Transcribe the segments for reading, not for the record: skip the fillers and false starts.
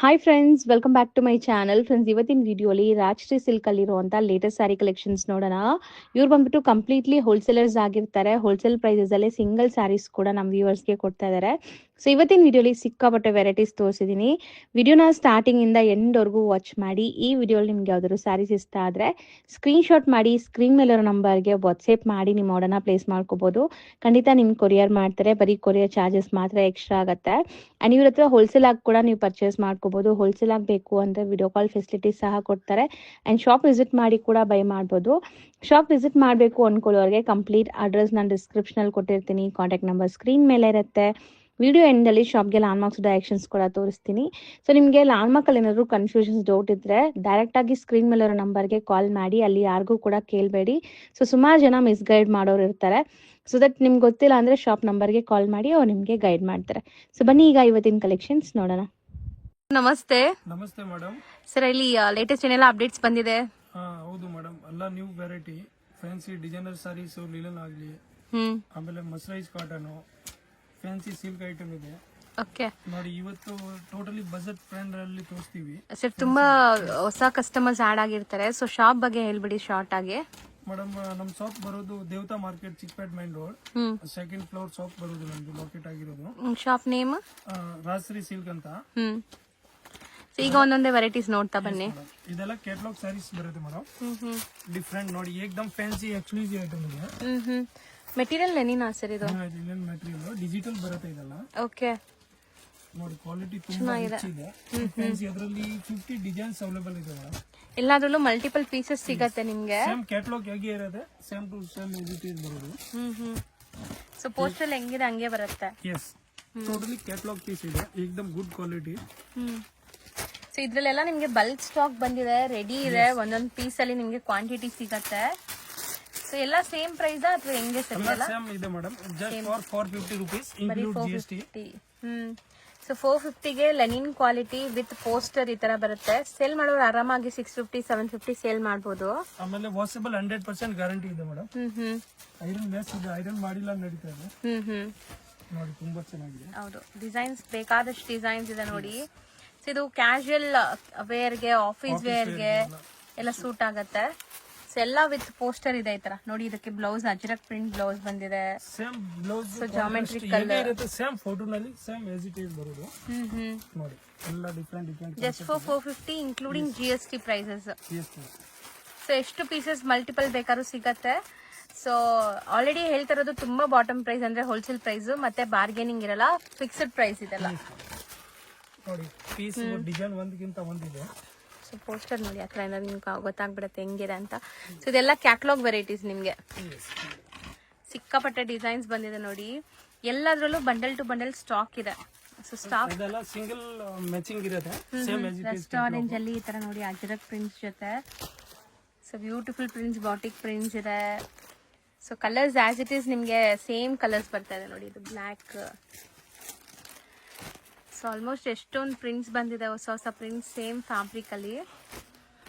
Hi friends, welcome back to my channel. Friends, ಇವತ್ತಿನ ವಿಡಿಯೋಲಿ Rajshree silk ಅಲ್ಲಿರುವಂಥ ಲೇಟೆಸ್ಟ್ ಸ್ಯಾರಿ ಕಲೆಕ್ಷನ್ಸ್ ನೋಡೋಣ. ಇವ್ರು ಬಂದ್ಬಿಟ್ಟು ಕಂಪ್ಲೀಟ್ಲಿ ಹೋಲ್ಸೇಲರ್ಸ್ ಆಗಿರ್ತಾರೆ. ಹೋಲ್ಸೇಲ್ ಪ್ರೈಸಸ್ ಅಲ್ಲಿ ಸಿಂಗಲ್ ಸ್ಯಾರೀಸ್ ಕೂಡ ನಮ್ಮ ವ್ಯೂವರ್ಸ್ಗೆ ಕೊಡ್ತಾ ಇದ್ದಾರೆ. ಸೊ ಇವತ್ತಿನ ವಿಡಿಯೋಲಿ ಸಿಕ್ಕಾಪಟ್ಟೆ ವೆರೈಟೀಸ್ ತೋರಿಸಿದ್ದೀನಿ. ವಿಡಿಯೋನ ಸ್ಟಾರ್ಟಿಂಗ್ ಇಂದ ಎಂಡ್ ವರೆಗೂ ವಾಚ್ ಮಾಡಿ. ಈ ವಿಡಿಯೋಲಿ ನಿಮ್ಗೆ ಯಾವ್ದಾದ್ರು ಸ್ಯಾರೀಸ್ ಇಷ್ಟ ಆದ್ರೆ ಸ್ಕ್ರೀನ್ ಶಾಟ್ ಮಾಡಿ ಸ್ಕ್ರೀನ್ ಮೇಲಿರೋ ನಂಬರ್ಗೆ ವಾಟ್ಸ್ಆಪ್ ಮಾಡಿ ನಿಮ್ಮ ಆರ್ಡರ್ನ ಪ್ಲೇಸ್ ಮಾಡ್ಕೋಬಹುದು. ಖಂಡಿತ ನಿಮ್ಗೆ ಕೊರಿಯರ್ ಮಾಡ್ತಾರೆ. ಬರೀ ಕೊರಿಯರ್ ಚಾರ್ಜಸ್ ಮಾತ್ರ ಎಕ್ಸ್ಟ್ರಾ ಆಗುತ್ತೆ. ಅಂಡ್ ಇವ್ರ ಹತ್ರ ಹೋಲ್ಸೇಲ್ ಆಗಿ ಕೂಡ ನೀವು ಪರ್ಚೇಸ್ ಮಾಡ್ಕೋಬಹುದು. ಹೋಲ್ಸೇಲ್ ಆಗಬೇಕು ಅಂದ್ರೆ ವಿಡಿಯೋ ಕಾಲ್ ಫೆಸಿಲಿಟೀಸ್ ಸಹ ಕೊಡ್ತಾರೆ. ಅಂಡ್ ಶಾಪ್ ವಿಸಿಟ್ ಮಾಡಿ ಕೂಡ ಬೈ ಮಾಡ್ಬೋದು. ಶಾಪ್ ವಿಸಿಟ್ ಮಾಡಬೇಕು ಅನ್ಕೊಳ್ಳೋರಿಗೆ ಕಂಪ್ಲೀಟ್ ಅಡ್ರೆಸ್ ನಾನು ಡಿಸ್ಕ್ರಿಪ್ಷನ್ ಅಲ್ಲಿ ಕೊಟ್ಟಿರ್ತೀನಿ. ಕಾಂಟ್ಯಾಕ್ಟ್ ನಂಬರ್ ಸ್ಕ್ರೀನ್ ಮೇಲೆ ಇರುತ್ತೆ. ವಿಡಿಯೋ ಎಂಡಲ್ಲಿ ಶಾಪ್ಗೆ ಲ್ಯಾಂಡ್ ಮಾರ್ಕ್ಸ್ ಡೈರೆಕ್ಷನ್ಸ್ ಕೂಡ ತೋರಿಸ್ತೀನಿ. ಸೊ ನಿಮಗೆ ಲ್ಯಾಂಡ್ ಮಾರ್ಕ್ ಅಲ್ಲಿ ಏನಾದ್ರು ಕನ್ಫ್ಯೂಷನ್ಸ್ ಡೌಟ್ ಇದ್ರೆ ಡೈರೆಕ್ಟ್ ಆಗಿ ಸ್ಕ್ರೀನ್ ಮೇಲೆ ಇರೋ ನಂಬರ್ಗೆ ಕಾಲ್ ಮಾಡಿ. ಅಲ್ಲಿ ಯಾರಿಗೂ ಕೂಡ ಕೇಳಬೇಡಿ. ಸೊ ಸುಮಾರು ಜನ ಮಿಸ್ಗೈಡ್ ಮಾಡೋರು ಇರ್ತಾರೆ. ಸೊ ದಟ್ ನಿಮ್ಗೆ ಗೊತ್ತಿಲ್ಲ ಅಂದ್ರೆ ಶಾಪ್ ನಂಬರ್ಗೆ ಕಾಲ್ ಮಾಡಿ ಅವ್ರು ನಿಮಗೆ ಗೈಡ್ ಮಾಡ್ತಾರೆ. ಸೊ ಬನ್ನಿ ಈಗ ಇವತ್ತಿನ ಕಲೆಕ್ಷನ್ಸ್ ನೋಡೋಣ. ನಮಸ್ತೆ. ನಮಸ್ತೆ ಮೇಡಮ್. ಸರ್, ಇಲ್ಲಿ ಲೇಟೆಸ್ಟ್ ಏನೆಲ್ಲ ಅಪ್ಡೇಟ್ಸ್ ಬಂದಿದೆ? ಹೌದು ಮೇಡಮ್, ಎಲ್ಲ new variety fancy designer saris linen ಆಗಲಿ, ಆಮೇಲೆ mercerise cotton, fancy silk item ಇದೆ. ಓಕೆ ನೋಡಿ, ಇವತ್ತು ಟೋಟಲಿ ಬಜೆಟ್ ಫ್ರೆಂಡ್ ಅಲ್ಲಿ ತೋರಿಸ್ತೀವಿ. ಸರ್, ತುಂಬಾ ಹೊಸ ಕಸ್ಟಮರ್ಸ್ ಆಡ್ ಆಗಿರ್ತಾರೆ. ಸೊ ಶಾಪ್ ಬಗ್ಗೆ ಹೇಳ್ಬಿಡಿ ಶಾರ್ಟ್ ಆಗಿ. ಮೇಡಮ್, ನಮ್ ಶಾಪ್ ಬರೋದು Devata market, Chickpet main road, second floor shop ಬರೋದು ನಮ್ದು ಲೊಕೇಟ್ ಆಗಿರೋದು. ಶಾಪ್ ನೇಮ್ ರಾಜ್ಶ್ರೀ ಸಿಲ್ಕ್ ಅಂತ. ಈಗ ಒಂದೊಂದೇ ವೆರೈಟೀಸ್ ನೋಡ್ತಾ ಬನ್ನಿ. ಇದೆಲ್ಲ ಕ್ಯಾಟಲಾಗ್ ಸ್ಯಾರೀಸ್ ಬರುತ್ತೆ ಮೇಡಮ್. ಡಿಫ್ರೆಂಟ್ ನೋಡಿ, ಏಕ್ದಮ್ ಫ್ಯಾನ್ಸಿ ಎಕ್ಸ್ಕ್ಲೂಸಿವ್ ಐಟಮ್ ಇದೆ. ಮೆಟೀರಿಯಲ್ ಏನಿನಾ ಸರ್ ಇದು? ಲಿನನ್ ಮೆಟೀರಿಯಲ್ ಡಿಜಿಟಲ್ ಬರುತ್ತೆ ಇದೆಲ್ಲ. ಓಕೆ ನೋಡಿ, ಕ್ವಾಲಿಟಿ ತುಂಬಾ ರಿಚ್ ಇದೆ. ಫ್ಯಾನ್ಸಿ ಅದರಲ್ಲಿ 50 ಡಿಸೈನ್ಸ್ ಅವೈಲೇಬಲ್ ಇದೆ ಮೇಡಮ್. ಎಲ್ಲಾದ್ರಲ್ಲೂ ಮಲ್ಟಿಪಲ್ ಪೀಸಸ್ ಸಿಗತ್ತೆ ನಿಮ್ಗೆ. ಸೇಮ್ ಕ್ಯಾಟಲಾಗ್ ಹೇಗೆ ಇರುತ್ತೆ, ಸೇಮ್ ಟು ಸೇಮ್ ಎಸ್ ಬರೋದು. ಸೊ ಪೋಸ್ಟರ್ ಹೆಂಗಿದೆ ಹಂಗೆ ಬರುತ್ತೆ. ಎಸ್, ಟೋಟಲಿ ಕ್ಯಾಟಲಾಗ್ ಪೀಸ್ ಇದೆ, ಏಕ್ದಮ್ ಗುಡ್ ಕ್ವಾಲಿಟಿ. ಸೊ ಇದ್ರಲ್ಲೆಲ್ಲ ನಿಮ್ಗೆ ಬಲ್ಕ್ ಸ್ಟಾಕ್ ಬಂದಿದೆ, ರೆಡಿ ಇದೆ. ಒಂದೊಂದು ಪೀಸ್ ಅಲ್ಲಿ ನಿಮ್ಗೆ ಕ್ವಾಂಟಿಟಿ ಸಿಗತ್ತೆ. ಸೊ ಎಲ್ಲ ಸೇಮ್ ಪ್ರೈಸ್ ಅಥವಾ ಹೆಂಗೆ ಸರ್? ಎಲ್ಲ ಸೇಮ್ ಇದೆ madam, just for 450 rupees include GST. So 450ಗೆ ಲೆನಿನ್ ಕ್ವಾಲಿಟಿ ವಿತ್ ಪೋಸ್ಟರ್ ಈ ತರ ಬರುತ್ತೆ. ಸೇಲ್ ಮಾಡೋರು ಆರಾಮಾಗಿ 650 750 ಸೇಲ್ ಮಾಡಬಹುದು. ಆಮೇಲೆ ವಾಷಬಲ್ 100% ಗ್ಯಾರಂಟಿ ಇದೆ ಮೇಡಮ್. ಐರನ್ ಲೆಸ್ ಇದೆ, ಐರನ್ ಮಾಡಿಲ್ಲ ನಡೀತಾ ಇದೆ. ನೋಡಿ, ತುಂಬಾ ಚೆನ್ನಾಗಿದೆ. ಹೌದು, ಡಿಸೈನ್ಸ್ ಬೇಕಾದಷ್ಟು ಡಿಸೈನ್ಸ್ ಇದೆ ನೋಡಿ. ಸೊ ಇದು ಕ್ಯಾಶುಯಲ್ ವೇರ್ಗೆ, ಆಫೀಸ್ ವೇರ್ಗೆ ಎಲ್ಲ ಸೂಟ್ ಆಗತ್ತೆ. ಸೊ ಎಲ್ಲ ವಿತ್ ಪೋಸ್ಟರ್ ಇದೆ ಈ ತರ ನೋಡಿ. ಇದಕ್ಕೆ ಬ್ಲೌಸ್ ಅಜ್ರಕ್ ಪ್ರಿಂಟ್ ಬ್ಲೌಸ್ ಬಂದಿದೆ. ಸೇಮ್ ಬ್ಲೌಸ್, ಸೊ ಜಾಮೆಟ್ರಿಕಲ್ ಇರುತ್ತೆ, ಸೇಮ್ ಫೋಟೋನಲ್ಲಿ ಸೇಮ್ ಆಸ್ ಇಟ್ ಇಸ್ ಬರೋದು. ನೋಡಿ, ಎಲ್ಲ different just for 450 including GST prices. So ಎಷ್ಟು ಪೀಸಸ್ ಮಲ್ಟಿಪಲ್ ಬೇಕಾದ್ರೂ ಸಿಗತ್ತೆ. ಸೊ ಆಲ್ರೆಡಿ ಹೇಳ್ತಿರೋದು ತುಂಬಾ ಬಾಟಮ್ ಪ್ರೈಸ್ ಅಂದ್ರೆ ಹೋಲ್ಸೇಲ್ ಪ್ರೈಸ್, ಮತ್ತೆ ಬಾರ್ಗೇನಿಂಗ್ ಇರಲ್ಲ, ಫಿಕ್ಸ್ಡ್ ಪ್ರೈಸ್ ಇದೆಲ್ಲ. ನೋಡಿ, ಪೀಸ್ ಡಿಸೈನ್ ಒಂದಕ್ಕಿಂತ ಒಂದಿದೆ. ಸೊ ಪೋಸ್ಟರ್ ನೋಡಿ, ಹತ್ರ ನಿಮ್ಗೆ ಗೊತ್ತಾಗ್ಬಿಡುತ್ತೆ ಹೆಂಗಿದೆ ಅಂತ. ಸೊ ಇದೆಲ್ಲ ಕ್ಯಾಟಲಾಗ್ ವೆರೈಟೀಸ್ ನಿಮ್ಗೆ. ಸಿಕ್ಕಾಪಟ್ಟೆ ಡಿಸೈನ್ಸ್ ಬಂದಿದೆ ನೋಡಿ. ಎಲ್ಲದ್ರಲ್ಲೂ ಬಂಡಲ್ ಟು ಬಂಡಲ್ ಸ್ಟಾಕ್ ಇದೆ. ಸೊ ಸ್ಟಾಕ್ ಇದೆಲ್ಲ ಸಿಂಗಲ್ ಮ್ಯಾಚಿಂಗ್ ಇರುತ್ತೆ, same as it is. Orange ಅಲ್ಲಿ ಈ ತರ ನೋಡಿ ಅಜ್ರಕ್ ಪ್ರಿಂಟ್ಸ್ ಜೊತೆ. So beautiful prints, batik prints ಇದೆ. So colours as it is ನಿಮ್ಗೆ ಸೇಮ್ ಕಲರ್ಸ್ ಬರ್ತಾ ಇದೆ ನೋಡಿ. ಇದು ಬ್ಲ್ಯಾಕ್. ಸೊ ಆಲ್ಮೋಸ್ಟ್ ಎಷ್ಟೊಂದು ಪ್ರಿಂಟ್ಸ್ ಬಂದಿದೆ, ಹೊಸ ಹೊಸ ಪ್ರಿಂಟ್ಸ್ ಸೇಮ್ ಫ್ಯಾಬ್ರಿಕ್ ಅಲ್ಲಿ.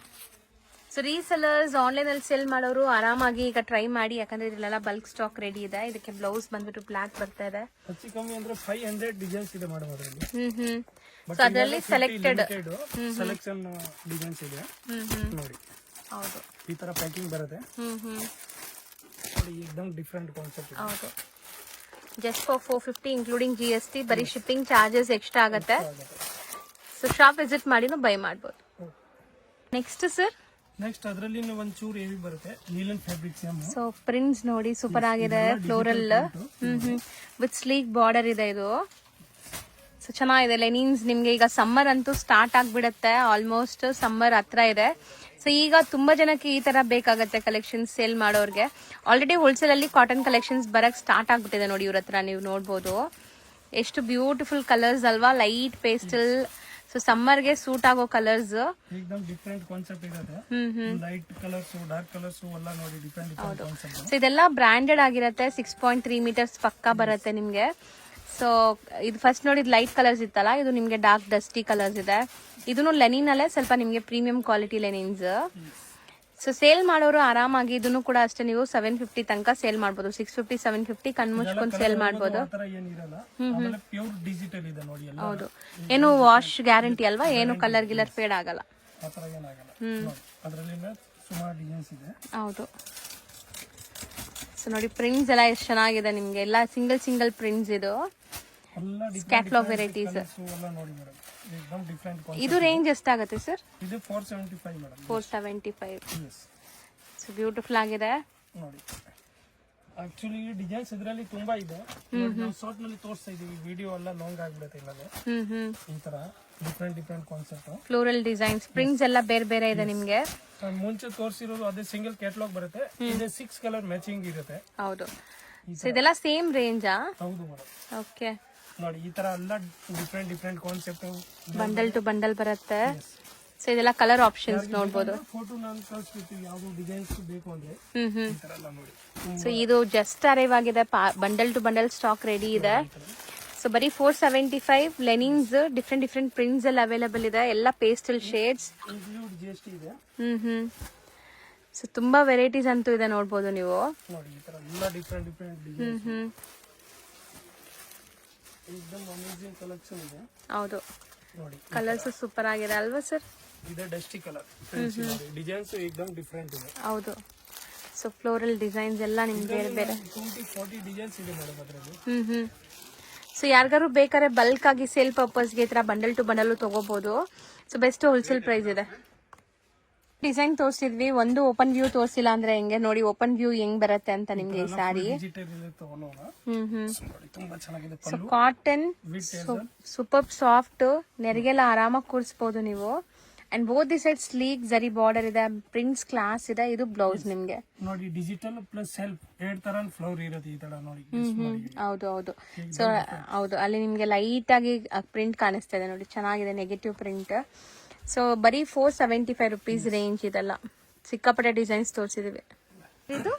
ಸೊ ರೀಸೆಲರ್ಸ್, ಆನ್ಲೈನ್ ಅಲ್ಲಿ ಸೇಲ್ ಮಾಡೋರು ಆರಾಮಾಗಿ ಈಗ ಟ್ರೈ ಮಾಡಿ, ಯಾಕಂದ್ರೆ ಇದ್ರಲ್ಲೆಲ್ಲ ಬಲ್ಕ್ ಸ್ಟಾಕ್ ರೆಡಿ ಇದೆ. ಇದಕ್ಕೆ ಬ್ಲೌಸ್ ಬಂದ್ಬಿಟ್ಟು ಬ್ಲ್ಯಾಕ್ ಬರ್ತಾ ಇದೆ. ಹೆಚ್ಚು ಕಮ್ಮಿ ಅಂದ್ರೆ 500 ಡಿಸೈನ್ಸ್ ಇದೆ ಮೇಡಮ್ ಅದರಲ್ಲಿ. ಸೊ ಅದರಲ್ಲಿ ಸೆಲೆಕ್ಟೆಡ್ ಸೆಲೆಕ್ಷನ್ ಡಿಸೈನ್ಸ್ ಇದೆ ನೋಡಿ. ಹೌದು, ಈ ತರ ಪ್ಯಾಕಿಂಗ್ ಬರುತ್ತೆ ನೋಡಿ, एकदम ಡಿಫರೆಂಟ್ ಕಾನ್ಸೆಪ್ಟ್. ಹೌದು, ಜಸ್ಟ್ ಫಾರ್ 450 ಇನ್ಕ್ಲೂಡಿಂಗ್ GST. ಬರೀ ಶಿಪ್ಪಿಂಗ್ ಚಾರ್ಜಸ್ ಎಕ್ಸ್ಟ್ರಾ ಆಗುತ್ತೆ. ಸೊ ಶಾಪ್ ವಿಸಿಟ್ ಮಾಡಿನೂ ಬೈ ಮಾಡ್ಬೋದು. ನೆಕ್ಸ್ಟ್ ಸರ್, ನೆಕ್ಸ್ಟ್ ಅದರಲ್ಲಿ ಒಂಚೂರು ಹೆವಿ ಬರುತ್ತೆ, ಲೀಲನ್ ಫ್ಯಾಬ್ರಿಕ್ ಸೇಮ್. ಸೊ ಪ್ರಿಂಟ್ಸ್ ನೋಡಿ ಸೂಪರ್ ಆಗಿದೆ, ಫ್ಲೋರಲ್ ವಿತ್ ಸ್ಲೀಕ್ ಬಾರ್ಡರ್ ಇದೆ ಇದು. ಸೊ ಚೆನ್ನಾಗಿದೆ ಲೆನಿನ್ಸ್. ನಿಮ್ಗೆ ಈಗ ಸಮ್ಮರ್ ಅಂತೂ ಸ್ಟಾರ್ಟ್ ಆಗ್ಬಿಡತ್ತೆ, ಆಲ್ಮೋಸ್ಟ್ ಸಮ್ಮರ್ ಹತ್ರ ಇದೆ. ಸೊ ಈಗ ತುಂಬಾ ಜನಕ್ಕೆ ಈ ತರ ಬೇಕಾಗತ್ತೆ ಕಲೆಕ್ಷನ್ಸ್ ಸೇಲ್ ಮಾಡೋರ್ಗೆ. ಆಲ್ರೆಡಿ ಹೋಲ್ಸೇಲ್ ಅಲ್ಲಿ ಕಾಟನ್ ಕಲೆಕ್ಷನ್ಸ್ ಬರಕ್ ಸ್ಟಾರ್ಟ್ ಆಗ್ಬಿಟ್ಟಿದೆ ನೋಡಿ ಇವ್ರ ಹತ್ರ. ನೀವು ನೋಡ್ಬೋದು ಎಷ್ಟು ಬ್ಯೂಟಿಫುಲ್ ಕಲರ್ಸ್ ಅಲ್ವಾ, ಲೈಟ್ ಪೇಸ್ಟಲ್. ಸೊ ಸಮ್ಮರ್ಗೆ ಸೂಟ್ ಆಗೋ ಕಲರ್ಸ್. एकदम ಡಿಫರೆಂಟ್ ಕಾನ್ಸೆಪ್ಟ್ ಇರುತ್ತೆ. ಲೈಟ್ ಕಲರ್ಸ್, ಡಾರ್ಕ್ ಕಲರ್ಸ್ ಎಲ್ಲ ನೋಡಿ, ಡಿಫರೆಂಟ್ ಕಾನ್ಸೆಪ್ಟ್. ಸೊ ಇದೆಲ್ಲ ಬ್ರಾಂಡೆಡ್ ಆಗಿರುತ್ತೆ. 6.3 ಮೀಟರ್ಸ್ ಪಕ್ಕ ಬರುತ್ತೆ ನಿಮ್ಗೆ. ಸೊ ಇದು ಫಸ್ಟ್ ನೋಡಿ, ಲೈಟ್ ಕಲರ್ಸ್ ಇತ್ತಲ್ಲ, ಇದು ನಿಮ್ಗೆ ಡಾರ್ಕ್ ಡಸ್ಟಿ ಕಲರ್ಸ್ ಇದೆ. ಇದನ್ನು ಲೆನಿನ್ ಅಲ್ಲೇ ಸ್ವಲ್ಪ ನಿಮ್ಗೆ ಪ್ರೀಮಿಯಂ ಕ್ವಾಲಿಟಿ ಲೆನಿನ್ಸ್. ಸೊ ಸೇಲ್ ಮಾಡೋರು ಆರಾಮಾಗಿ ಇದನ್ನು ಕೂಡ ಅಷ್ಟೇ ನೀವು 750 ತನಕ ಸೇಲ್ ಮಾಡ್ಬೋದು. 650 750 ಕಣ್ಮುಚ್ಕೊಂಡು ಸೇಲ್ ಮಾಡ್ಬೋದು. ಆ ತರ ಏನಿರಲ್ಲ. ಆಮೇಲೆ ಪ್ಯೂರ್ ಡಿಜಿಟಲ್ ಇದೆ ನೋಡಿ ಎಲ್ಲ. ಹೌದು, ಏನು ವಾಶ್ ಗ್ಯಾರಂಟಿ ಅಲ್ವಾ, ಏನು ಕಲರ್ ಗಿಲ್ಲರ್ ಫೇಡ್ ಆಗಲ್ಲ. ಆ ತರ ಏನಾಗಲ್ಲ ನೋಡಿ. ಅದರಲ್ಲಿ ಸುಮಾರು ಡಿಸೈನ್ಸ್ ಇದೆ. ಹೌದು. ಸೊ ನೋಡಿ ಪ್ರಿಂಟ್ಸ್ ಎಲ್ಲ ಎಷ್ಟು ಚೆನ್ನಾಗಿದೆ ನಿಮ್ಗೆ, ಎಲ್ಲ ಸಿಂಗಲ್ ಪ್ರಿಂಟ್ಸ್. ಇದು ಎಲ್ಲ ಕ್ಯಾಟ್ಲಾಗ್ ವೆರೈಟೀಸ್. ಎಲ್ಲ ನೋಡಿ ಮೇಡಮ್, एकदम ಡಿಫರೆಂಟ್. ಇದು ರೇಂಜ್ ಎಷ್ಟಾಗುತ್ತೆ ಸರ್? ಇದು 475 ಮೇಡಮ್. 475. ಎಸ್. ಸೊ ಬ್ಯೂಟಿಫುಲ್ ಆಗಿದೆ ನೋಡಿ. ಆಕ್ಚುಲಿ ಡಿಸೈನ್ಸ್ ಇದರಲ್ಲಿ ತುಂಬಾ ಇದೆ. ನಾವು ಶಾರ್ಟ್ ನಲ್ಲಿ ತೋರಿಸ್ತಾ ಇದೀವಿ, ವಿಡಿಯೋ ಎಲ್ಲ ಲಾಂಗ್ ಆಗ್ಬಿಡುತ್ತೆ ಇಲ್ಲದೆ. ಈ ತರ different concept floral designs, prints ಎಲ್ಲ ಬೇರೆ ಬೇರೆ ಇದೆ ನಿಮ್ಗೆ. ಮುಂಚೆ ತೋರಿಸಿರೋದು ಅದೇ ಸಿಂಗಲ್ ಕ್ಯಾಟಲಾಗ್ ಬರುತ್ತೆ. ಇದು 6 ಕಲರ್ ಮ್ಯಾಚಿಂಗ್ ಇರುತ್ತೆ. ಹೌದು. ಸೊ ಇದೆಲ್ಲ ಸೇಮ್ ರೇಂಜಾ? ಹೌದು ಮೇಡಮ್. ಓಕೆ. ನೋಡಿ ಈ ತರ ಎಲ್ಲ different concept bundle to bundle ಬರುತ್ತೆ. ಸೊ ಇದೆಲ್ಲ ಕಲರ್ ಆಪ್ಷನ್ಸ್ ನೋಡಬಹುದು. ಫೋಟೋ ನಾನು ಕಳಿಸ್ಬಿಡ್ತೀವಿ, ಯಾವ್ದು ಡಿಸೈನ್ಸ್ ಬೇಕು ಅಂದ್ರೆ. ಈ ತರ ಎಲ್ಲ ನೋಡಿ. ಸೊ ಇದು ಜಸ್ಟ್ ಅರೈವ್ ಆಗಿದೆ, bundle to bundle stock ready ಇದೆ. ಸೊ ಬರೀ 475 ಲೆನಿನ್ಸ್, ಡಿಫರೆಂಟ್ ಪ್ರಿಂಟ್ಸ್ ಎಲ್ಲ ಅವೈಲೇಬಲ್ ಇದೆ, ಎಲ್ಲ ಪೇಸ್ಟಲ್ ಶೇಡ್ಸ್. ಇನ್ಕ್ಲೂಡ್ GST ಇದೆ. ಸೊ ತುಂಬಾ ವೆರೈಟೀಸ್ ಅಂತೂ ಇದೆ ನೋಡಬಹುದು ನೀವು. ನೋಡಿ ಈ ತರ ಎಲ್ಲ ಡಿಫರೆಂಟ್ ಡಿಸೈನ್ಸ್. एकदम ಅಮೇಜಿಂಗ್ ಕಲೆಕ್ಷನ್ ಇದೆ. ಹೌದು, ನೋಡಿ ಕಲರ್ಸ್ ಸೂಪರ್ ಆಗಿದೆ ಅಲ್ವಾ ಸರ್? ಇದೆ ಡಸ್ಟಿ ಕಲರ್. ಡಿಸೈನ್ಸ್ एकदम ಡಿಫರೆಂಟ್ ಇದೆ. ಹೌದು. ಸೊ ಫ್ಲೋರಲ್ ಡಿಸೈನ್ಸ್ ಎಲ್ಲ ನಿಮ್ಗೆ ಬೇರೆ ಬೇರೆ 20-40 ಡಿಸೈನ್ಸ್ ಇದೆ ಮೇಡಮ್ ಅದರಲ್ಲಿ. ಸೊ ಯಾರಿಗಾರು ಬೇಕಾದ್ರೆ ಬಲ್ಕ್ ಆಗಿ ಸೇಲ್ ಪರ್ಪಸ್ಗೆ ಈ ತರ ಬಂಡಲ್ ಟು ಬಂಡಲ್ ತಗೋಬಹುದು. ಸೊ ಬೆಸ್ಟ್ ಹೋಲ್ಸೇಲ್ ಪ್ರೈಸ್ ಇದೆ. ಡಿಸೈನ್ ತೋರಿಸಿದ್ವಿ, ಒಂದು ಓಪನ್ ವ್ಯೂ ತೋರಿಸಿಲ್ಲ ಅಂದ್ರೆ ಹೆಂಗೆ ನೋಡಿ, ಓಪನ್ ವ್ಯೂ ಹೆಂಗ್ ಬರುತ್ತೆ ಅಂತ ನಿಮ್ಗೆ ಈ ಸಾರಿ. ಸೊ ಕಾಟನ್ ಸೂಪರ್ ಸಾಫ್ಟ್, ನೆರಿಗೆಲ್ಲ ಆರಾಮಾಗಿ ಕೂರಿಸಬಹುದು ನೀವು. And both the side sleek ಜರಿ ಬಾರ್ಡರ್ ಇದೆ, ಪ್ರಿಂಟ್ಸ್ ಕ್ಲಾಸ್ ಇದೆ. ಇದು ಬ್ಲೌಸ್ ನಿಮ್ಗೆ ನೋಡಿ, ಡಿಜಿಟಲ್ ಪ್ಲಸ್ ಸೆಲ್ಫ್ ಎರಡು ತರ ಫ್ಲವರ್ ಇರುತ್ತೆ ಈ ತರ ನೋಡಿ. ಹೌದು. ಸೊ ಹೌದು, ಅಲ್ಲಿ ನಿಮ್ಗೆ ಲೈಟ್ ಆಗಿ ಪ್ರಿಂಟ್ ಕಾಣಿಸ್ತಾ ಇದೆ ನೋಡಿ, ಚೆನ್ನಾಗಿದೆ ನೆಗೆಟಿವ್ ಪ್ರಿಂಟ್. ಸೊ ಬರೀ 475 ರುಪೀಸ್ ರೇಂಜ್. ಇದೆಲ್ಲ ಸಿಕ್ಕಾಪಟ್ಟೆ ಡಿಸೈನ್ಸ್ ತೋರಿಸಿದೀವಿ. ಇದು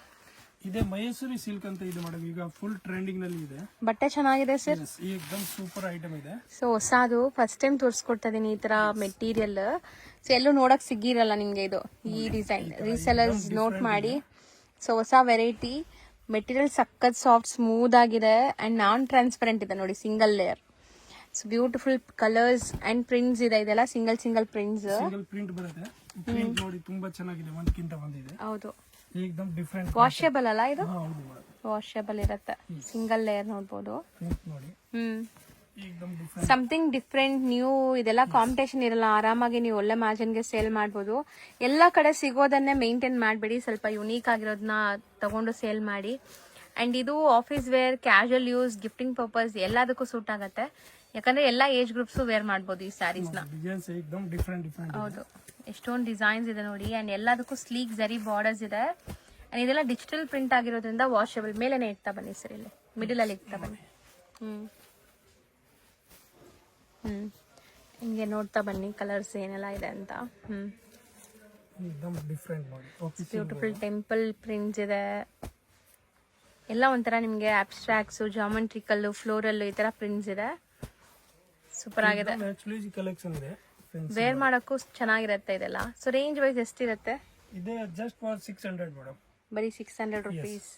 ಇದೆ ಮೈಸೂರಿ ಸಿಲ್ಕ್ ಅಂತ ಇದೆ ಮೇಡಮ್, ಈಗ ಫುಲ್ ಟ್ರೆಂಡಿಂಗ್ ನಲ್ಲಿ ಇದೆ. ಬಟ್ಟೆ ಚೆನ್ನಾಗಿದೆ ಸರ್, ಏಕದಮ್ ಸೂಪರ್ ಐಟಮ್ ಇದೆ. ಸೊ ಹೊಸದು ಫಸ್ಟ್ ಟೈಮ್ ತೋರಿಸ್ಕೊಡ್ತಾ ಇದೀನಿ ಈ ತರ ಮೆಟೀರಿಯಲ್. ಸೊ ಎಲ್ಲೂ ನೋಡಕ್ ಸಿಗಿರಲ್ಲ ನಿಮ್ಗೆ ಇದು, ಈ ಡಿಸೈನ್. ರೀಸೆಲರ್ಸ್ ನೋಟ್ ಮಾಡಿ. ಸೊ ಹೊಸ ವೆರೈಟಿ ಮೆಟೀರಿಯಲ್, ಸಖತ್ ಸಾಫ್ಟ್ ಸ್ಮೂತ್ ಆಗಿದೆ ಅಂಡ್ ನಾನ್ ಟ್ರಾನ್ಸ್ಪರೆಂಟ್ ಇದೆ ನೋಡಿ, single layer. So beautiful colours and prints ಇದೆ. ಇದೆಲ್ಲ ಸಿಂಗಲ್ ಪ್ರಿಂಟ್ಸ್. ಸಿಂಗಲ್ ಪ್ರಿಂಟ್ ಬರುತ್ತೆ. ಪ್ರಿಂಟ್ ನೋಡಿ ತುಂಬಾ ಚೆನ್ನಾಗಿದೆ, ಒಂದಕ್ಕಿಂತ ಒಂದಿದೆ. ಹೌದು, ಏಕದಮ್ ಡಿಫರೆಂಟ್. ವಾಷೇಬಲ್ ಅಲ್ಲ ಇದು? ಹೌದು ಮೇಡಮ್, ವಾಷೇಬಲ್ ಇರುತ್ತೆ. ಸಿಂಗಲ್ ಲೇಯರ್ ನೋಡಬಹುದು. ನೋಡಿ ಏಕದಮ್ ಡಿಫರೆಂಟ್, ಸಮಥಿಂಗ್ ಡಿಫ್ರೆಂಟ್ ನ್ಯೂ. ಇದೆಲ್ಲ ಕಾಂಪಿಟೇಷನ್ ಇರಲ್ಲ, ಆರಾಮಾಗಿ ನೀವು ಒಳ್ಳೆ ಮಾರ್ಜಿನ್ಗೆ ಸೇಲ್ ಮಾಡಬಹುದು. ಎಲ್ಲಾ ಕಡೆ ಸಿಗೋದನ್ನೇ ಮೇಂಟೈನ್ ಮಾಡಬೇಡಿ, ಸ್ವಲ್ಪ ಯುನೀಕ್ ಆಗಿರೋದನ್ನ ತಗೊಂಡು ಸೇಲ್ ಮಾಡಿ. ಅಂಡ್ ಇದು office wear, casual use, gifting purpose ಎಲ್ಲದಕ್ಕೂ ಸೂಟ್ ಆಗುತ್ತೆ. ಯಾಕಂದ್ರೆ ಎಲ್ಲಾ ಏಜ್ ಗ್ರೂಪ್ಸ್ ವೇರ್ ಮಾಡಬಹುದು ಈ ಸ್ಯಾರೀಸ್ ನ. ಡಿಸೈನ್ಸ್ ಏಕದಮ್ ಡಿಫರೆಂಟ್. ಹೌದು, ಎಷ್ಟೊಂದು ಡಿಸೈನ್ಸ್ ಇದೆ ನೋಡಿ. ಅಂಡ್ ಎಲ್ಲದಕ್ಕೂ ಸ್ಲೀಕ್ ಜರಿ ಬಾರ್ಡರ್ಸ್ ಇದೆ. ಅಂಡ್ ಇದೆಲ್ಲ ಡಿಜಿಟಲ್ ಪ್ರಿಂಟ್ ಆಗಿರೋದ್ರಿಂದ ವಾಷಬಲ್. ಮೇಲೆನೆ ಇಡ್ತಾ ಬನ್ನಿ ಸರ್, ಇಲ್ಲಿ ಮಿಡಲ್ ಅಲ್ಲಿ ಇಡ್ತಾ ಬನ್ನಿ. ಹಿಂಗೆ ನೋಡ್ತಾ ಬನ್ನಿ ಕಲರ್ಸ್ ಏನೆಲ್ಲ ಇದೆ ಅಂತ. ಬ್ಯೂಟಿಫುಲ್ ಟೆಂಪಲ್ ಪ್ರಿಂಟ್ಸ್ ಇದೆ. ಎಲ್ಲ ಒಂಥರ ನಿಮ್ಗೆ ಅಬ್ಸ್ಟ್ರಾಕ್ಟ್ಸ್, ಜಾಮೆಟ್ರಿಕಲ್, ಫ್ಲೋರಲ್ ಈ ತರ ಪ್ರಿಂಟ್ಸ್ ಇದೆ. ಸೂಪರ್ ಆಗಿದೆ, ವೇರ್ ಮಾಡಕ್ಕೂ ಚೆನ್ನಾಗಿರುತ್ತೆ ಇದೆಲ್ಲ. ಸೊ ರೇಂಜ್ ವೈಸ್ ಎಷ್ಟಿರುತ್ತೆ? ಇದೆ ಜಸ್ಟ್ ಫಾರ್ 600 ಮೇಡಮ್, ಬರೀ 600 ರುಪೀಸ್.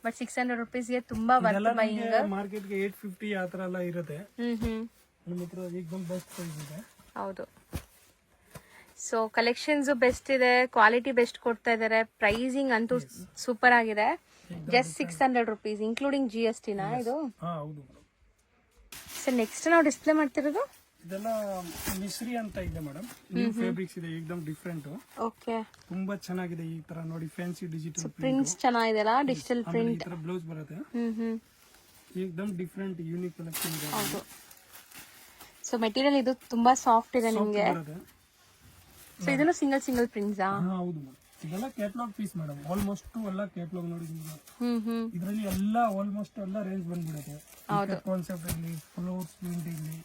ಬಟ್ 600 ರುಪೀಸ್ಗೆ ತುಂಬಾ ವರ್ತ್ ಬೈಯಿಂಗ್. ಮಾರ್ಕೆಟ್ ಗೆ 850 ಆ ತರ ಎಲ್ಲ ಇರುತ್ತೆ. ನಮ್ಮ ಹತ್ರ ಏಕದಮ್ ಬೆಸ್ಟ್ ಪ್ರೈಸ್ ಇದೆ. ಹೌದು. ಸೊ ಕಲೆಕ್ಷನ್ಸ್ ಬೆಸ್ಟ್ ಇದೆ, ಕ್ವಾಲಿಟಿ ಬೆಸ್ಟ್ ಕೊಡ್ತಾ ಇದಾರೆ. ಪ್ರೈಸಿಂಗ್ ಅಂತೂ ಸೂಪರ್ ಆಗಿದೆ. ಜಸ್ಟ್ 600 ರುಪೀಸ್ ಇನ್ಕ್ಲೂಡಿಂಗ್ GST ನಾ ಇದು? ಹೌದು ಮೇಡಮ್. ಸರ್ ನೆಕ್ಸ್ಟ್ ನಾವು ಡಿಸ್ಪ್ಲೇ ಮಾಡ್ತಿರೋದು ಇದೆಲ್ಲ ಮಿಸ್ರಿ ಅಂತ ಇದೆ ಮೇಡಮ್, ನ್ಯೂ ಫ್ಯಾಬ್ರಿಕ್ಸ್ ಇದೆ, ಏಕದಮ್ ಡಿಫರೆಂಟ್. ಓಕೆ, ತುಂಬಾ ಚೆನ್ನಾಗಿದೆ. ಈ ತರ ನೋಡಿ ಫ್ಯಾನ್ಸಿ ಡಿಜಿಟಲ್ ಪ್ರಿಂಟ್ಸ್ ಚೆನ್ನಾಗಿದೆಲ್ಲ, ಡಿಜಿಟಲ್ ಪ್ರಿಂಟ್. ಈ ತರ ಬ್ಲೌಸ್ ಬರುತ್ತೆ. ಏಕದಮ್ ಡಿಫರೆಂಟ್ ಯೂನಿಕ್ ಕಲೆಕ್ಷನ್ ಇದೆ. ಹೌದು. ಸೊ ಮೆಟೀರಿಯಲ್ ಇದು ತುಂಬಾ ಸಾಫ್ಟ್ ಇದೆ ನಿಮಗೆ. ಸೊ ಇದನ್ನು ಸಿಂಗಲ್ ಪ್ರಿಂಟ್ಸ್. ಹೌದು ಮೇಡಮ್, ಇದೆಲ್ಲ ಕ್ಯಾಟಲಾಗ್ ಪೀಸ್ ಮೇಡಮ್. ಆಲ್ಮೋಸ್ಟ್ ಎಲ್ಲ ಕ್ಯಾಟಲಾಗ್ ನೋಡಿ. ಇದರಲ್ಲಿ ಎಲ್ಲ ಆಲ್ಮೋಸ್ಟ್ ಎಲ್ಲ ರೇಂಜ್ ಬಂದ್ಬಿಡುತ್ತೆ. ಕಾನ್ಸೆಪ್ಟ್ ಇರಲಿ, ಫ್ಲೋರ್ಸ್ ಪ್ರಿಂಟ್ ಇರಲಿ,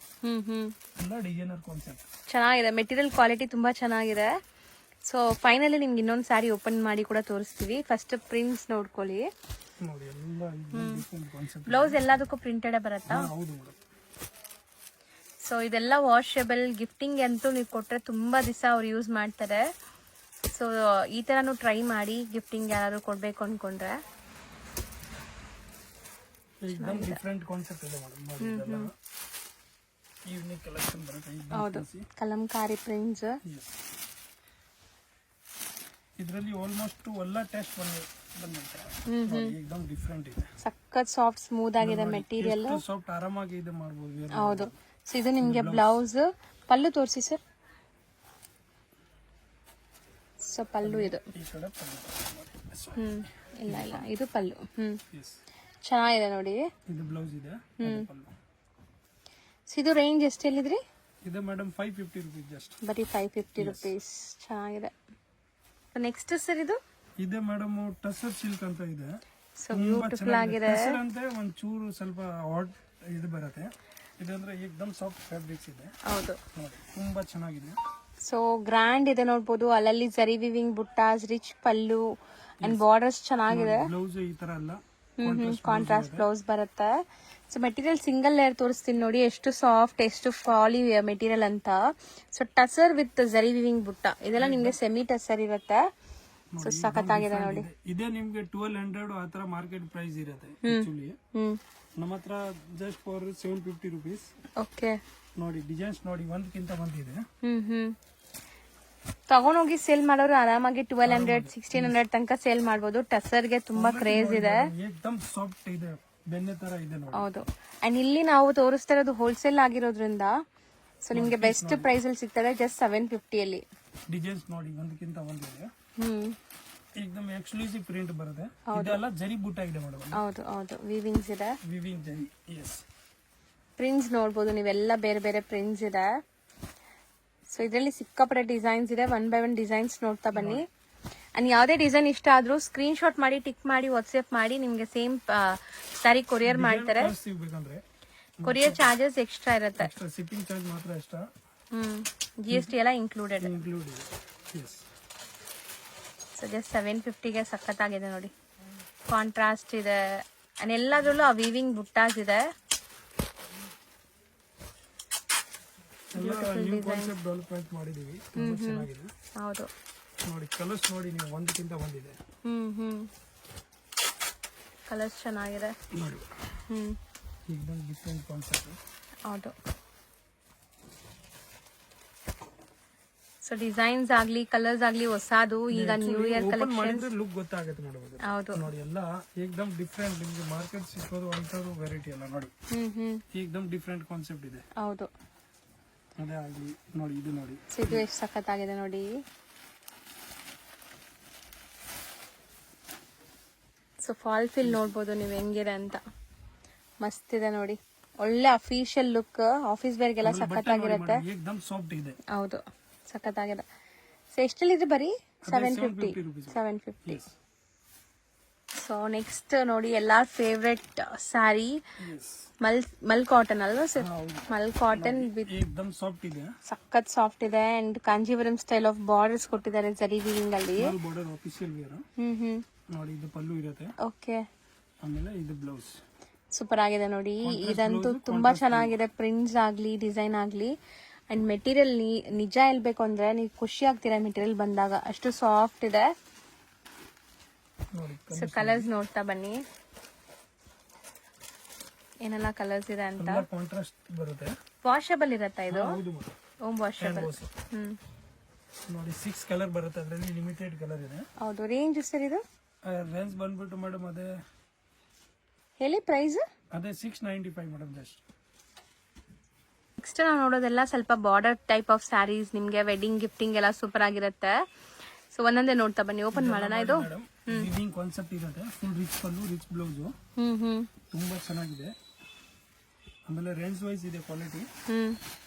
ಎಲ್ಲ ಡಿಸೈನರ್ ಕಾನ್ಸೆಪ್ಟ್. ಚೆನ್ನಾಗಿದೆ, ಮೆಟೀರಿಯಲ್ ಕ್ವಾಲಿಟಿ ತುಂಬಾ ಚೆನ್ನಾಗಿದೆ. ಸೊ ಫೈನಲಿ ನಿಮ್ಗೆ ಇನ್ನೊಂದು ಸ್ಯಾರಿ ಓಪನ್ ಮಾಡಿ ಕೂಡ ತೋರಿಸ್ತೀವಿ. ಫಸ್ಟ್ ಪ್ರಿಂಟ್ಸ್ ನೋಡ್ಕೊಳ್ಳಿ ನೋಡಿ. ಎಲ್ಲ ಡಿಫರೆಂಟ್ ಕಾನ್ಸೆಪ್ಟ್. ಬ್ಲೌಸ್ ಎಲ್ಲದಕ್ಕೂ ಪ್ರಿಂಟೆಡ್ ಬರುತ್ತಾ? ಹೌದು ಮೇಡಮ್. ಸೊ ಇದೆಲ್ಲ ವಾಷಬಲ್. ಗಿಫ್ಟಿಂಗ್ ಅಂತೂ ನೀವು ಕೊಟ್ರೆ ತುಂಬಾ ದಿವಸ ಅವ್ರು ಯೂಸ್ ಮಾಡ್ತಾರೆ. ಸೊ ಈ ಥರನೂ ಟ್ರೈ ಮಾಡಿ ಗಿಫ್ಟಿಂಗ್ ಯಾರಾದ್ರು ಕೊಡಬೇಕು ಅಂದ್ಕೊಂಡ್ರೆ. एकदम ಡಿಫರೆಂಟ್ ಕಾನ್ಸೆಪ್ಟ್ ಇದೆ ಮೇಡಮ್. ನೋಡಿ ಇದೆಲ್ಲ ಯೂನಿಕ್ ಕಲೆಕ್ಷನ್ ಬರುತ್ತೆ. ಹೌದು, ಕಲಂಕಾರಿ ಪ್ರಿಂಟ್ಸ್. ಇದರಲ್ಲಿ ಆಲ್ಮೋಸ್ಟ್ ಎಲ್ಲ ಟೆಸ್ಟ್ ಬಂದಿದೆ. एकदम ಡಿಫರೆಂಟ್ ಇದೆ. ಸಖತ್ ಸಾಫ್ಟ್ ಸ್ಮೂತ್ ಆಗಿದೆ ಮೆಟೀರಿಯಲ್. ಸಾಫ್ಟ್ ಆರಾಮಾಗಿ ಇದೆ ಮಾಡಬಹುದು. ಹೌದು. ಸೊ ಇದು ನಿಮಗೆ ಬ್ಲೌಸ್. ಪಲ್ಲು ತೋರಿಸಿ ಸರ್. ಸೊ ಪಲ್ಲು ಇದು. ಈ ಕಡೆ ಪಲ್ಲು. ಇಲ್ಲ ಇದು ಪಲ್ಲು. ಚೆನ್ನಾಗಿದೆ ನೋಡಿ. ಇದು ಬ್ಲೌಸ್ ಇದೆ. ಪಲ್ಲು. ಸೊ ಇದು ರೇಂಜ್ ಎಷ್ಟು ಹೇಳಿದ್ರಿ? ಇದು ಮೇಡಮ್ 550 ರೂಪೀಸ್ ಜಸ್ಟ್. ಬರೀ 550 ರೂಪೀಸ್. ಚೆನ್ನಾಗಿದೆ. ನೆಕ್ಸ್ಟ್ ಸರ್ ಇದು ಇದೆ ಮೇಡಮ್ ಟಸರ್ ಸಿಲ್ಕ್ ಅಂತ ಇದೆ. ಸೊ ಬ್ಯೂಟಿಫುಲ್ ಆಗಿದೆ. ಟಸರ್ ಅಂತ ಒಂಚೂರು ಸ್ವಲ್ಪ ಹಾಟ್ ಇದು ಬರುತ್ತೆ. ಇದಂದ್ರೆ ಏಕದಮ್ ಸಾಫ್ಟ್ ಫ್ಯಾಬ್ರಿಕ್ಸ್ ಇದೆ. ಹೌದು, ನೋಡಿ ತುಂಬಾ ಚೆನ್ನಾಗಿದೆ. ಸೊ ಗ್ರ್ಯಾಂಡ್ ಇದೆ ನೋಡ್ಬೋದು. ಅಲ್ಲಲ್ಲಿ zari weaving buttas, rich pallu and borders ಚೆನ್ನಾಗಿದೆ. ಬ್ಲೌಸ್ ಈ ತರ ಅಲ್ಲ, ಕಾಂಟ್ರಾಸ್ಟ್ ಬ್ಲೌಸ್ ಬರುತ್ತೆ. ಸೊ ಮೆಟೀರಿಯಲ್ ಸಿಂಗಲ್ ಲೇಯರ್ ತೋರಿಸ್ತೀನಿ ನೋಡಿ, ಎಷ್ಟು ಸಾಫ್ಟ್, ಎಷ್ಟು ಫಾಲಿ ಮೆಟೀರಿಯಲ್ ಅಂತ. So tussar with zari weaving butta, ಇದೆಲ್ಲ ನಿಮ್ಗೆ ಸೆಮಿ ಟಸರ್ ಇರುತ್ತೆ. ಸೊ ಸಖತ್ತಾಗಿದೆ ನೋಡಿ. ಇದೇ ನಿಮ್ಗೆ 1200 ಆ ತರ ಮಾರ್ಕೆಟ್ ಪ್ರೈಸ್ ಇರುತ್ತೆ. ಆಕ್ಚುಲಿ ನಮ್ಮ ಹತ್ರ ಜಸ್ಟ್ ಫಾರ್ 750 ರೂಪೀಸ್. ಓಕೆ, ನೋಡಿ ಡಿಸೈನ್ಸ್ ನೋಡಿ ಒಂದಕ್ಕಿಂತ ಒಂದಿದೆ. ತಗೊಂಡೋಗಿ ಸೇಲ್ ಮಾಡೋರು ಆರಾಮಾಗಿ 1200 1600 ತನಕ ಸೇಲ್ ಮಾಡಬಹುದು. ಟಸರ್ಗೆ ತುಂಬಾ ಕ್ರೇಜ್ ಇದೆ. ಏಕದಮ್ ಸಾಫ್ಟ್ ಇದೆ, ಬೆಣ್ಣೆ ತರ ಇದೆ ನೋಡಿ. ಹೌದು. ಅಂಡ್ ಇಲ್ಲಿ ನಾವು ತೋರಿಸ್ತಾ ಇರೋದು ಹೋಲ್ಸೇಲ್ ಆಗಿರೋದ್ರಿಂದ ಸೊ ನಿಮ್ಗೆ ಬೆಸ್ಟ್ ಪ್ರೈಸ್ ಅಲ್ಲಿ ಸಿಗ್ತದೆ. ಜಸ್ಟ್ 750 ಅಲ್ಲಿ. ಡಿಸೈನ್ಸ್ ನೋಡಿ ಒಂದಕ್ಕಿಂತ ಒಂದಿದೆ. ಏಕದಮ್ ಎಕ್ಸ್ಕ್ಲೂಸಿವ್ ಪ್ರಿಂಟ್ ಬರುತ್ತೆ. ಇದೆಲ್ಲ ಜರಿ ಬುಟ್ಟ ಇದೆ ಮೇಡಮ್. ಹೌದು, ವಿವಿಂಗ್ಸ್ ಇದೆ. ವಿವಿಂಗ್ ಜರಿ. ಎಸ್, ಪ್ರಿಂಟ್ಸ್ ನೋಡ್ಬೋದು ನೀವೆಲ್ಲ, ಬೇರೆ ಬೇರೆ ಪ್ರಿಂಟ್ಸ್ ಇದೆ. ಸೊ ಇದರಲ್ಲಿ ಸಿಕ್ಕಾಪಟ್ಟೆ ಡಿಸೈನ್ಸ್ ಇದೆ. 1 by 1 ಡಿಸೈನ್ಸ್ ನೋಡ್ತಾ ಬನ್ನಿ. ಅಂಡ್ ಯಾವುದೇ ಡಿಸೈನ್ ಇಷ್ಟ ಆದ್ರೂ ಸ್ಕ್ರೀನ್ ಶಾಟ್ ಮಾಡಿ, ಟಿಕ್ ಮಾಡಿ, ವಾಟ್ಸ್ಆಪ್ ಮಾಡಿ, ನಿಮ್ಗೆ ಸೇಮ್ ಸಾರಿ ಕೊರಿಯರ್ ಮಾಡ್ತಾರೆ. ಕೊರಿಯರ್ ಚಾರ್ಜಸ್ ಎಕ್ಸ್ಟ್ರಾ ಇರುತ್ತೆ. ಶಿಪ್ಪಿಂಗ್ ಚಾರ್ಜ್ ಮಾತ್ರ ಎಕ್ಸ್ಟ್ರಾ. GST ಎಲ್ಲ ಇನ್ಕ್ಲೂಡೆಡ್. ಎಸ್. ಸೊ ಜಸ್ಟ್ 750ಗೆ ಸಖತ್ತಾಗಿದೆ ನೋಡಿ. ಕಾಂಟ್ರಾಸ್ಟ್ ಇದೆ ಅಂಡ್ ಎಲ್ಲದರಲ್ಲೂ ಆ ವೀವಿಂಗ್ ಬುಟ್ಟಾಸ್ ಇದೆ. ಕಾನ್ಸೆಪ್ಟ್ ಡೆವಲಪ್ಮೆಂಟ್ ಮಾಡಿದೀವಿ, ತುಂಬಾ ಚೆನ್ನಾಗಿದೆ. ಹೌದು ನೋಡಿ ಕಲರ್ಸ್ ನೋಡಿ ನೀವು ಒಂದಕ್ಕಿಂತ ಒಂದಿದೆ. ಕಲರ್ಸ್ ಚೆನ್ನಾಗಿದೆ ನೋಡಿ. एकदम ಡಿಫರೆಂಟ್ ಕಾನ್ಸೆಪ್ಟ್. ಹೌದು. ಸೊ ಡಿಸೈನ್ಸ್ ಆಗ್ಲಿ, ಕಲರ್ಸ್ ಆಗ್ಲಿ ಹೊಸದು. ಈಗ ನ್ಯೂ ಇಯರ್ ಕಲೆಕ್ಷನ್ ಲುಕ್ ಗೊತ್ತಾಗುತ್ತೆ ನೋಡಬಹುದು. ಹೌದು ನೋಡಿ ಎಲ್ಲ ಏಕದಮ್ ಡಿಫರೆಂಟ್. ನಿಮಗೆ ಮಾರ್ಕೆಟ್ ಸಿಗೋದು ಅಂತದ್ದು ವೆರೈಟಿ ಎಲ್ಲ ನೋಡಿ. ಏಕದಮ್ ಡಿಫರೆಂಟ್ ಕಾನ್ಸೆಪ್ಟ್ ಇದೆ. ಹೌದು, ಅದೇ ಆಗಲಿ ನೋಡಿ. ಇದು ನೋಡಿ, ಇದು ಎಷ್ಟು ಸಖತ್ತಾಗಿದೆ ನೋಡಿ. ಸೊ ಫಾಲ್ ಫಿಲ್ ನೋಡ್ಬೋದು ನೀವು ಹೆಂಗಿದೆ ಅಂತ. ಮಸ್ತ್ ಇದೆ ನೋಡಿ. ಒಳ್ಳೆ ಅಫಿಷಿಯಲ್ ಲುಕ್, ಆಫೀಸ್ ವೇರ್ಗೆಲ್ಲ ಸಖತ್ತಾಗಿರುತ್ತೆ. ಏಕದಮ್ ಸಾಫ್ಟ್ ಇದೆ. ಹೌದು, ಸಖತ್ತಾಗಿದೆ. ಸೊ ಎಷ್ಟಲ್ಲಿದೆ? ಬರೀ 750. ಸೊ ನೆಕ್ಸ್ಟ್ ನೋಡಿ ಎಲ್ಲಾ ಫೇವ್ರೆಟ್ ಸ್ಯಾರಿ ಮಲ್ ಕಾಟನ್ ಅಲ್ವಾ sir? Mal cotton with ಏಕದಮ್ soft ಇದೆ, ಸಖತ್ ಸಾಫ್ಟ್ ಇದೆ. And Kanjeevaram style of borders ಕೊಟ್ಟಿದ್ದಾರೆ ಜರಿ ವೀವಿಂಗ್ ಅಲ್ಲಿ. Border official wear. ನೋಡಿ ಇದು ಪಲ್ಲು ಇರುತ್ತೆ. ಓಕೆ, ಆಮೇಲೆ ಇದು ಬ್ಲೌಸ್. ಸೂಪರ್ ಆಗಿದೆ ನೋಡಿ. ಇದಂತೂ ತುಂಬಾ ಚೆನ್ನಾಗಿದೆ. ಪ್ರಿಂಟ್ಸ್ ಆಗ್ಲಿ, ಡಿಸೈನ್ ಆಗ್ಲಿ. ಅಂಡ್ ಮೆಟೀರಿಯಲ್ ನಿಜ ಹೇಳ್ಬೇಕು ಅಂದ್ರೆ ನೀವು ಖುಷಿ ಆಗ್ತೀರಾ ಮೆಟೀರಿಯಲ್ ಬಂದಾಗ, ಅಷ್ಟು ಸಾಫ್ಟ್ ಇದೆ. ಸೊ ಕಲರ್ಸ್ ನೋಡ್ತಾ ಬನ್ನಿ ಏನೆಲ್ಲ ಕಲರ್ಸ್ ಇದೆ ಅಂತ. ಕಾಂಟ್ರಾಸ್ಟ್ ಬರುತ್ತೆ. ವಾಷಬಲ್ ಇರತ್ತಾ ಇದು? ಹೌದು, ಓಮ್ ವಾಷಬಲ್. ನೋಡಿ 6 ಕಲರ್ ಬರುತ್ತೆ. ಅದರಲ್ಲಿ ಲಿಮಿಟೆಡ್ ಕಲರ್ ಇದೆ. ಹೌದು. ರೇಂಜ್ ಸರ್ ಇದು? ರೇಂಜ್ ಬಂದ್ಬಿಟ್ಟು ಮೇಡಮ್ ಅದೇ ಹೇಳಿ ಪ್ರೈಸ್. ಅದೇ 695 ಮೇಡಮ್ ಜಸ್ಟ್. ನೆಕ್ಸ್ಟ್ ನಾವು ನೋಡೋದೆಲ್ಲ ಸ್ವಲ್ಪ ಬಾರ್ಡರ್ ಟೈಪ್ ಆಫ್ ಸ್ಯಾರೀಸ್. ನಿಮ್ಗೆ ವೆಡ್ಡಿಂಗ್ ಗಿಫ್ಟಿಂಗ್ ಎಲ್ಲ ಸೂಪರ್ ಆಗಿರುತ್ತೆ. ಸೊ ಒಂದೊಂದೇ ನೋಡ್ತಾ ಬನ್ನಿ. ಓಪನ್ ಮಾಡೋಣ. ಇದು ವೀವಿಂಗ್ ಕಾನ್ಸೆಪ್ಟ್ ಇರುತ್ತೆ. Full rich pallu, rich blouse. ತುಂಬಾ ಚೆನ್ನಾಗಿದೆ. ಆಮೇಲೆ ರೇಂಜ್ ವೈಸ್ ಇದೆ ಕ್ವಾಲಿಟಿ.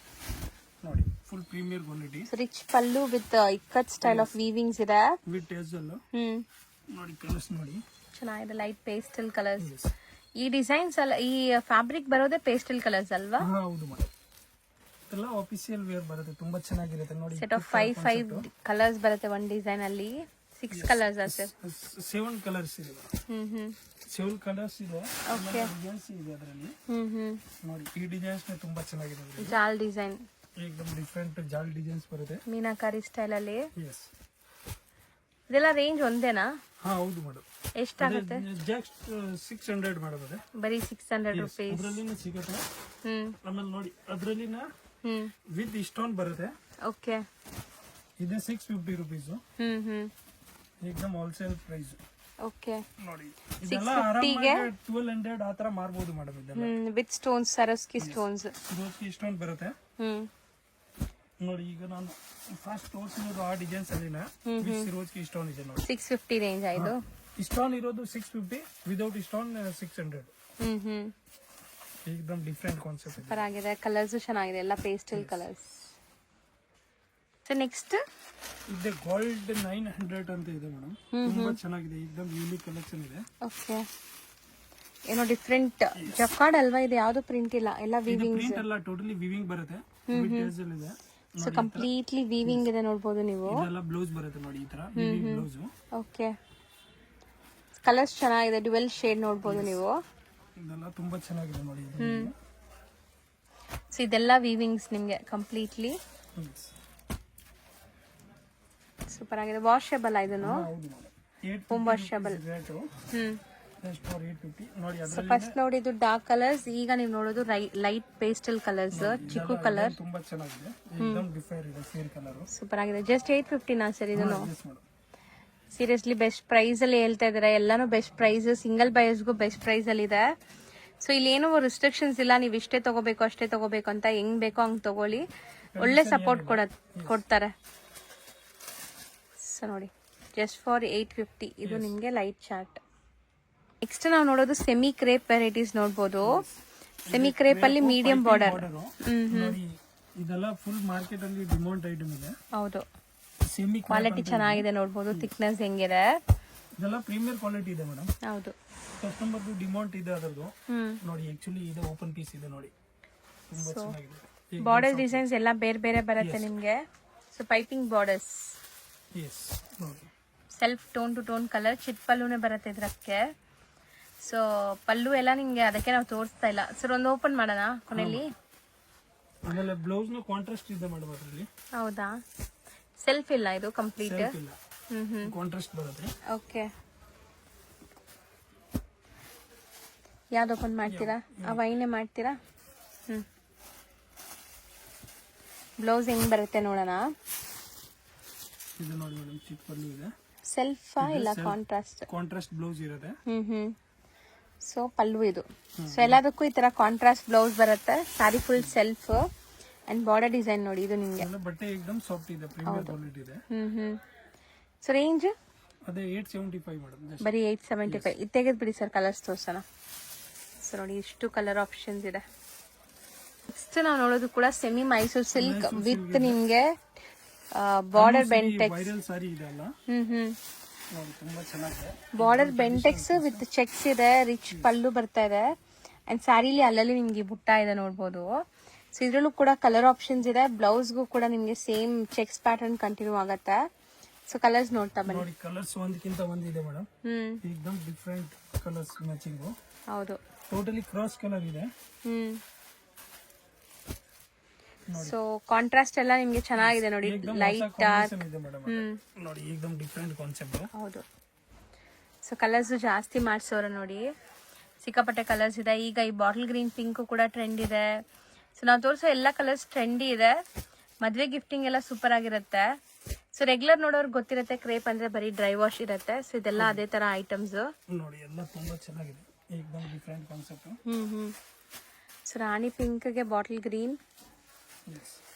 ನೋಡಿ full premier quality. Rich pallu with ikat style of weavings ಇದೆ. With tassel. ನೋಡಿ ಕಲರ್ಸ್ ನೋಡಿ ಚೆನ್ನಾಗಿದೆ. Light pastel colours. ಈ ಡಿಸೈನ್ಸ್ ಅಲ್ಲ, ಈ ಫ್ಯಾಬ್ರಿಕ್ ಬರೋದೇ ಪೇಸ್ಟಲ್ ಕಲರ್ಸ್ ಅಲ್ವಾ? ಹೌದು ಮೇಡಮ್. ಇದೆಲ್ಲ ಆಫೀಷಿಯಲ್ ವೇರ್ ಬರುತ್ತೆ. ತುಂಬಾ ಚೆನ್ನಾಗಿರುತ್ತೆ ನೋಡಿ. ಸೆಟ್ ಆಫ್ 5 ಕಲರ್ಸ್ ಬರುತ್ತೆ ಒಂದು ಡಿಸೈನ್ ಅಲ್ಲಿ. 6 ಕಲರ್ಸ್ ಸರ್? 7 ಕಲರ್ಸ್ ಇದೆ. 7 ಕಲರ್ಸ್ ಇದೆ. ಓಕೆ, ಡಿಸೈನ್ಸ್ ಇದೆ ಅದರಲ್ಲಿ. ನೋಡಿ ಈ ಡಿಸೈನ್ಸ್ ತುಂಬಾ ಚೆನ್ನಾಗಿದೆ. ಜಾಲ್ ಡಿಸೈನ್, ಏಕದಮ್ ಡಿಫರೆಂಟ್ ಜಾಲ್ ಡಿಸೈನ್ಸ್ ಬರುತ್ತೆ. ಮೀನಾಕಾರಿ ಸ್ಟೈಲ್ ಅಲ್ಲಿ. ಎಸ್. ಇದೆಲ್ಲ ರೇಂಜ್ ಒಂದೇನಾ? ಹಾ ಹೌದು ಮೇಡಮ್. ಎಷ್ಟಾಗುತ್ತೆ? ಜಸ್ಟ್ 600 ಮೇಡಮ್ ಅದೇ. ಬರೀ 600 ರುಪೀಸ್. ಅದ್ರಲ್ಲಿನ ಸಿಗುತ್ತೆ. ಆಮೇಲೆ ನೋಡಿ ಅದ್ರಲ್ಲಿನ ವಿತ್ ಸ್ಟೋನ್ ಬರುತ್ತೆ. ಓಕೆ. ಇದು 650 ರುಪೀಸ್. ಏಕದಮ್ ಹೋಲ್ಸೇಲ್ ಪ್ರೈಸ್. ಓಕೆ. ನೋಡಿ ಇದೆಲ್ಲ ಆರಾಮಾಗಿ 1200 ಆ ತರ ಮಾರ್ಬೋದು ಮೇಡಮ್. ಇದೆಲ್ಲ with stones, Swarovski stones. Swarovski stone ಬರುತ್ತೆ. ನೋಡಿ ಈಗ ನಾನು ಫಸ್ಟ್ ತೋರಿಸಿರೋದು ಆ ಡಿಸೈನ್ಸ್ ಅಲ್ಲಿನ ವಿತ್ ಸರೋಸ್ಕಿ ಸ್ಟೋನ್ ಇದೆ ನೋಡಿ. 650 ರೇಂಜ್ ಆಯ್ತು. ಸ್ಟೋನ್ ಇರೋದು 650, ವಿದೌಟ್ ಸ್ಟೋನ್ 600. ಏಕದಮ್ ಡಿಫರೆಂಟ್ ಕಾನ್ಸೆಪ್ಟ್ ಇದೆ. ಪರವಾಗಿದೆ. ಕಲರ್ಸ್ ಚೆನ್ನಾಗಿದೆ, ಎಲ್ಲ ಪೇಸ್ಟಲ್ ಕಲರ್ಸ್. ಸೊ ನೆಕ್ಸ್ಟ್ ಇದೆ ಗೋಲ್ಡ್ 900 ಅಂತ ಇದೆ ಮೇಡಮ್. ತುಂಬಾ ಚೆನ್ನಾಗಿದೆ, ಏಕದಮ್ ಯೂನಿಕ್ ಕಲೆಕ್ಷನ್ ಇದೆ. ಓಕೆ. ಏನೋ ಡಿಫರೆಂಟ್ ಜಕಾರ್ಡ್ ಅಲ್ವಾ ಇದು? ಯಾವುದು ಪ್ರಿಂಟ್ ಇಲ್ಲ, ಎಲ್ಲ ವೀವಿಂಗ್. ಪ್ರಿಂಟ್ ಅಲ್ಲ, ಟೋಟಲಿ ವೀವಿಂಗ್ ಬರುತ್ತೆ. ವಿತ್ ಟೇಸಲ್ ಇದೆ. ಸೊ ಕಂಪ್ಲೀಟ್ಲಿ ವೀವಿಂಗ್ ಇದೆ ನೋಡಬಹುದು ನೀವು. ಇದೆಲ್ಲ ಬ್ಲೌಸ್ ಬರುತ್ತೆ ನೋಡಿ, ಈ ತರ ವೀವಿಂಗ್ ಬ್ಲೌಸ್. ಓಕೆ. ಕಲರ್ಸ್ ಚೆನ್ನಾಗಿದೆ, ಡ್ಯುವೆಲ್ ಶೇಡ್ ನೋಡಬಹುದು ನೀವು. ಇದೆಲ್ಲ ತುಂಬಾ ಚೆನ್ನಾಗಿದೆ ನೋಡಿ. ಸೊ ಇದೆಲ್ಲ ವೀವಿಂಗ್ಸ್ ನಿಮಗೆ ಕಂಪ್ಲೀಟ್ಲಿ. ಸೂಪರ್ ಆಗಿದೆ. ವಾಷಬಲ್ ಇದನ್ನು. ವಾಷಬಲ್. ನೋಡಿ ಫಸ್ಟ್ ನೋಡಿದ್ದು ಡಾರ್ಕ್ ಕಲರ್ಸ್, ಈಗ ನೀವು ನೋಡೋದು ಲೈಟ್ ಪೇಸ್ಟಲ್ ಕಲರ್ಸ್, ಚಿಕ್ಕು ಕಲರ್. ತುಂಬಾ ಚೆನ್ನಾಗಿದೆ, ಏಕದಮ್ ಡಿಫೈರ್ ಇದೆ ಸೇಮ್ ಕಲರ್. ಸೂಪರ್ ಆಗಿದೆ. ಜಸ್ಟ್ 850 ನಾ ಸರ್ ಇದನ್ನು? ಸೀರಿಯಸ್ಲಿ ಬೆಸ್ಟ್ ಪ್ರೈಸ್ ಅಲ್ಲಿ ಹೇಳ್ತಾ ಇದಾರೆ. ಎಲ್ಲಾನು ಬೆಸ್ಟ್ ಪ್ರೈಸ್, ಸಿಂಗಲ್ ಬಯರ್ಸ್ಗೂ ಬೆಸ್ಟ್ ಪ್ರೈಸ್ ಅಲ್ಲಿ ಇದೆ. ಸೊ ಇಲ್ಲಿ ಏನೋ ರಿಸ್ಟ್ರಿಕ್ಷನ್ಸ್ ಇಲ್ಲ, ನೀವು ಇಷ್ಟೇ ತಗೋಬೇಕು ಅಷ್ಟೇ ತಗೋಬೇಕು ಅಂತ, ಹೆಂಗ್ ಬೇಕೋ ಹಂಗ್ ತಗೊಳ್ಳಿ. ಒಳ್ಳೆ ಸಪೋರ್ಟ್ ಕೊಡ್ತಾರೆ. ಸೊ ನೋಡಿ ಜಸ್ಟ್ ಫಾರ್ 850 ಇದು ನಿಮ್ಗೆ ಲೈಟ್ ಚಾರ್ಟ್. ನೆಕ್ಸ್ಟ್ ನಾವು ನೋಡೋದು ಸೆಮಿ ಕ್ರೇಪ್ ವೆರೈಟೀಸ್ ನೋಡಬಹುದು. ಸೆಮಿ ಕ್ರೇಪ್ ಅಲ್ಲಿ ಮೀಡಿಯಂ ಬಾರ್ಡರ್. ಇದೆಲ್ಲ ಫುಲ್ ಮಾರ್ಕೆಟ್ ಅಲ್ಲಿ ಡಿಮಾಂಡ್ ಐಟಮ್ ಇದೆ. ಹೌದು, ಸೆಮಿ ಕ್ವಾಲಿಟಿ ಚೆನ್ನಾಗಿದೆ ನೋಡಬಹುದು. ಥಿಕ್ನೆಸ್ ಹೆಂಗಿದೆ, ಇದೆಲ್ಲ ಪ್ರೀಮಿಯರ್ ಕ್ವಾಲಿಟಿ ಇದೆ ಮೇಡಮ್. ಹೌದು, ಕಸ್ಟಮರ್ ಡಿಮಾಂಡ್ ಇದೆ ಅದರದು. ನೋಡಿ ಆಕ್ಚುಲಿ ಇದು ಓಪನ್ ಪೀಸ್ ಇದೆ ನೋಡಿ, ತುಂಬಾ ಚೆನ್ನಾಗಿದೆ. ಬಾರ್ಡರ್ ಡಿಸೈನ್ಸ್ ಎಲ್ಲ ಬೇರೆ ಬೇರೆ ಬರುತ್ತೆ ನಿಮ್ಗೆ. ಸೊ ಪೈಪಿಂಗ್ ಬಾರ್ಡರ್ಸ್, ನೋಡಿ self tone to tone colour. ಚಿಟ್ ಪಲ್ಲುನೇ ಬರುತ್ತೆ ಇದಕ್ಕೆ. ಸೊ ಪಲ್ಲು ಎಲ್ಲ ನಿಮ್ಗೆ ಅದಕ್ಕೆ ನಾವು ತೋರಿಸ್ತಾ ಇಲ್ಲ ಸರ್. ಒಂದು ಓಪನ್ ಮಾಡೋಣ ಕೊನೆಯಲ್ಲಿ. ಆಮೇಲೆ ಬ್ಲೌಸ್ ನ ಕಾಂಟ್ರಾಸ್ಟ್ ಇದೆ ಮೇಡಮ್ ಅದರಲ್ಲಿ. ಹೌದಾ? ಸೆಲ್ಫ್ ಇಲ್ಲ ಇದು ಕಂಪ್ಲೀಟ್. ಕಾಂಟ್ರಾಸ್ಟ್ ಬರುತ್ತೆ. ಓಕೆ. ಯಾವ್ದು ಓಪನ್ ಮಾಡ್ತೀರಾ? ಆ ವೈನೇ ಮಾಡ್ತೀರಾ? ಬ್ಲೌಸ್ ಹೆಂಗ್ ಬರುತ್ತೆ ನೋಡೋಣ. ಇದು ನೋಡಿ ಮೇಡಮ್, ಚಿಟ್ ಪಲ್ಲು ಇದೆ. ಸೆಲ್ಫ್ ಇಲ್ಲ ಕಾಂಟ್ರಾಸ್ಟ್? ಕಾಂಟ್ರಾಸ್ಟ್ ಬ್ಲೌಸ್ ಇರುತ್ತೆ. ಸೊ ಪಲ್ಲು ಇದು. ಸೊ ಎಲ್ಲದಕ್ಕೂ ಈ ತರ ಕಾಂಟ್ರಾಸ್ಟ್ ಬ್ಲೌಸ್ ಬರುತ್ತೆ. Sari full self and border design ನೋಡಿ ಇದು ನಿಮ್ಗೆ. ಬಟ್ಟೆ ಏಕದಮ್ ಸಾಫ್ಟ್ ಇದೆ, ಪ್ರೀಮಿಯರ್ ಕ್ವಾಲಿಟಿ ಇದೆ. ಸೊ ರೇಂಜ್ ಅದೇ 875 ಮೇಡಮ್. ಬರೀ 875. ಇದು ತೆಗೆದು ಬಿಡಿ ಸರ್, ಕಲರ್ಸ್ ತೋರ್ಸೋಣ. ಸೊ ನೋಡಿ ಇಷ್ಟು ಕಲರ್ ಆಪ್ಷನ್ಸ್ ಇದೆ. ನೆಕ್ಸ್ಟ್ ನಾವು ನೋಡೋದು ಕೂಡ ಸೆಮಿ ಮೈಸೂರ್ ಸಿಲ್ಕ್ ವಿತ್ ನಿಮ್ಗೆ ಬಾರ್ಡರ್ ಬೆಂಟೆಕ್ಸ್. ವೈರಲ್ ಸಾರಿ ಇದೆ ಅಲ್ಲ, ತುಂಬಾ ಚೆನ್ನಾಗಿದೆ. ಬಾರ್ಡರ್ ಬೆಂಟೆಕ್ಸ್ ವಿತ್ ಚೆಕ್ಸ್ ಇದೆ, ರಿಚ್ ಪಲ್ಲು ಬರ್ತಾ ಇದೆ ಅಂಡ್ ಸ್ಯಾರಿಲಿ ಅಲ್ಲಲ್ಲಿ ನಿಮ್ಗೆ ಬುಟ್ಟ ಇದೆ ನೋಡ್ಬೋದು. ಸೊ ಇದ್ರಲ್ಲೂ ಕೂಡ ಕಲರ್ ಆಪ್ಷನ್ಸ್ ಇದೆ. ಬ್ಲೌಸ್ಗೂ ಕೂಡ ನಿಮ್ಗೆ ಸೇಮ್ ಚೆಕ್ಸ್ ಪ್ಯಾಟರ್ನ್ ಕಂಟಿನ್ಯೂ ಆಗತ್ತೆ. ಸೊ ಕಲರ್ಸ್ ನೋಡ್ತಾ ಬನ್ನಿ. ನೋಡಿ ಕಲರ್ಸ್ ಒಂದಕ್ಕಿಂತ ಒಂದು ಇದೆ ಮೇಡಮ್. ಏಕದಮ್ ಡಿಫರೆಂಟ್ ಕಲರ್ಸ್ ಮ್ಯಾಚಿಂಗ್. ಹೌದು, ಟೋಟಲಿ ಕ್ರಾಸ್ ಕಲರ್ ಇದೆ. ಸೊ ಕಾಂಟ್ರಾಸ್ಟ್ ಎಲ್ಲ ನಿಮ್ಗೆ ಚೆನ್ನಾಗಿದೆ ನೋಡಿ, ಲೈಟ್ ಡಾರ್ಕ್. ನೋಡಿ ಏಕದಮ್ ಡಿಫರೆಂಟ್ ಕಾನ್ಸೆಪ್ಟ್. ಹೌದು. ಸೊ ಕಲರ್ಸ್ ಜಾಸ್ತಿ ಮಾಡ್ಸೋರ ನೋಡಿ, ಸಿಕ್ಕಾಪಟ್ಟೆ ಕಲರ್ಸ್ ಇದೆ. ಈಗ ಈ ಬಾಟಲ್ ಗ್ರೀನ್ ಪಿಂಕ್ ಕೂಡ ಟ್ರೆಂಡ್ ಇದೆ. ಸೊ ನಾವು ತೋರಿಸೋ ಎಲ್ಲ ಕಲರ್ಸ್ ಟ್ರೆಂಡಿ ಇದೆ. ಮದ್ವೆ ಗಿಫ್ಟಿಂಗ್ ಎಲ್ಲ ಸೂಪರ್ ಆಗಿರುತ್ತೆ. ಸೊ ರೆಗ್ಯುಲರ್ ನೋಡೋರ್ಗೆ ಗೊತ್ತಿರುತ್ತೆ ಕ್ರೇಪ್ ಅಂದ್ರೆ ಬರೀ ಡ್ರೈ ವಾಶ್ ಇರುತ್ತೆ. ಸೊ ಇದೆಲ್ಲ ಅದೇ ತರ ಐಟಮ್ಸ್ ನೋಡಿ, ಎಲ್ಲ ತುಂಬಾ ಚೆನ್ನಾಗಿದೆ, ಏಕದಮ್ different concept. So rani pink ಗೆ bottle green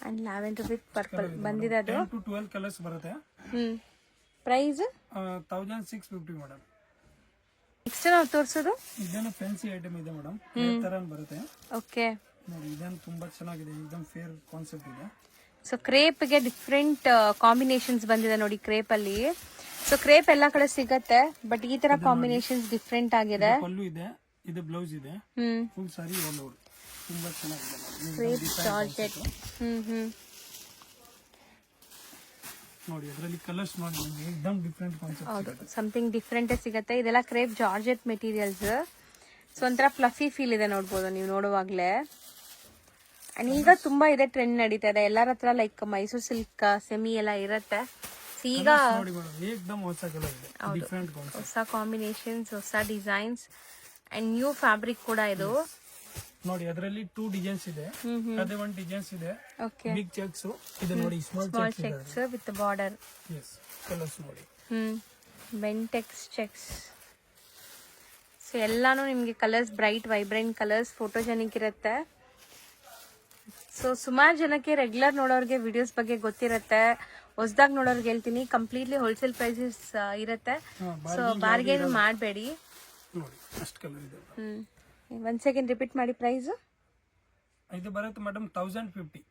and lavender with purple ಬಂದಿದೆ. ಅದು 10 to 12 ಕಲರ್ಸ್ ಬರುತ್ತೆ. Price 1650 madam. ನೆಕ್ಸ್ಟ್ ನಾವು ತೋರಿಸೋದು ಇದೇನು ಫ್ಯಾನ್ಸಿ ಐಟಮ್ ಇದೆ ಮೇಡಮ್, ತರ ಬರುತ್ತೆ. ಓಕೆ. ನೋಡಿ ಇದೇನು ತುಂಬಾ ಚೆನ್ನಾಗಿದೆ, ಏಕದಮ್ ಫೇರ್ ಕಾನ್ಸೆಪ್ಟ್ ಇದೆ. ಸೊ ಕ್ರೇಪ್ ಗೆ ಡಿಫ್ರೆಂಟ್ ಕಾಂಬಿನೇಷನ್ಸ್ ಬಂದಿದೆ ನೋಡಿ ಕ್ರೇಪ್ ಅಲ್ಲಿ. ಸೊ ಕ್ರೇಪ್ ಎಲ್ಲಾ ಕಡೆ ಸಿಗತ್ತೆ, ಬಟ್ ಈ ತರ ಕಾಂಬಿನೇಷನ್ಸ್ ಡಿಫ್ರೆಂಟ್ ಆಗಿದೆ. ಪಲ್ಲು ಇದೆ, ಇದು ಬ್ಲೌಸ್ ಇದೆ, ಫುಲ್ ಸಾರಿ ಆಲ್ ಓವರ್ ತುಂಬಾ ಚೆನ್ನಾಗಿದೆ. Crepe georgette. ನೋಡಿ ಅದರಲ್ಲಿ ಕಲರ್ಸ್ ನೋಡಿ, ಏಕದಮ್ ಡಿಫರೆಂಟ್ ಕಾನ್ಸೆಪ್ಟ್. ಹೌದು, ಸಮಥಿಂಗ್ ಡಿಫ್ರೆಂಟ್ ಸಿಗತ್ತೆ. ಇದೆಲ್ಲ ಕ್ರೇಪ್ ಜಾರ್ಜೆಟ್ ಮೆಟೀರಿಯಲ್ಸ್. ಸೊ ಒಂಥರ ಫ್ಲಫಿ ಫೀಲ್ ಇದೆ ನೋಡ್ಬೋದು ನೀವು ನೋಡುವಾಗ್ಲೇ. ಅಂಡ್ ಈಗ ತುಂಬಾ ಇದೆ, ಟ್ರೆಂಡ್ ನಡೀತಾ ಇದೆ ಎಲ್ಲರ ಹತ್ರ. ಲೈಕ್ ಮೈಸೂರ್ ಸಿಲ್ಕ್ ಸೆಮಿ ಎಲ್ಲ ಇರುತ್ತೆ. ಈಗ ನೋಡಿ ಮೇಡಮ್ ಏಕ್ದಮ್ ಹೊಸ ಕಲರ್ ಇದೆ, ಡಿಫರೆಂಟ್ ಕಾನ್ಸೆಪ್ಟ್, ಹೊಸ ಕಾಂಬಿನೇಷನ್ಸ್, ಹೊಸ ಡಿಸೈನ್ಸ್ ಅಂಡ್ ನ್ಯೂ ಫ್ಯಾಬ್ರಿಕ್ ಕೂಡ ಇದು. ನೋಡಿ ಅದರಲ್ಲಿ 2 ಡಿಸೈನ್ಸ್ ಇದೆ, ಅದೇ 1 ಡಿಸೈನ್ಸ್ ಇದೆ. ಓಕೆ, ಬಿಗ್ ಚೆಕ್ಸ್ ಇದು ನೋಡಿ, small checks with border. Yes, colours ನೋಡಿ. Bentex checks. ಸೊ ಎಲ್ಲಾನು ನಿಮಗೆ colours bright vibrant colours, photogenic ಇರುತ್ತೆ. ಸೊ ಸುಮಾರು ಜನಕ್ಕೆ ರೆಗ್ಯುಲರ್ ನೋಡೋರಿಗೆ ವಿಡಿಯೋಸ್ ಬಗ್ಗೆ ಗೊತ್ತಿರುತ್ತೆ, ಹೊಸದಾಗಿ ನೋಡೋರ್ಗೆ ಹೇಳ್ತೀನಿ ಕಂಪ್ಲೀಟ್ಲಿ ಹೋಲ್ಸೇಲ್ ಪ್ರೈಸಸ್ ಇರುತ್ತೆ. ಸೊ ಬಾರ್ಗೇನ್ ಮಾಡಬೇಡಿ. ನೋಡಿ ಅಷ್ಟು ಕಲರ್ ಇದೆ. ಒಂದ್ ಸೆಕೆಂಡ್ ರಿಪೀಟ್ ಮಾಡಿ ಪ್ರೈಸ್. ಇದು ಬರುತ್ತೆ ಮೇಡಮ್ 1050.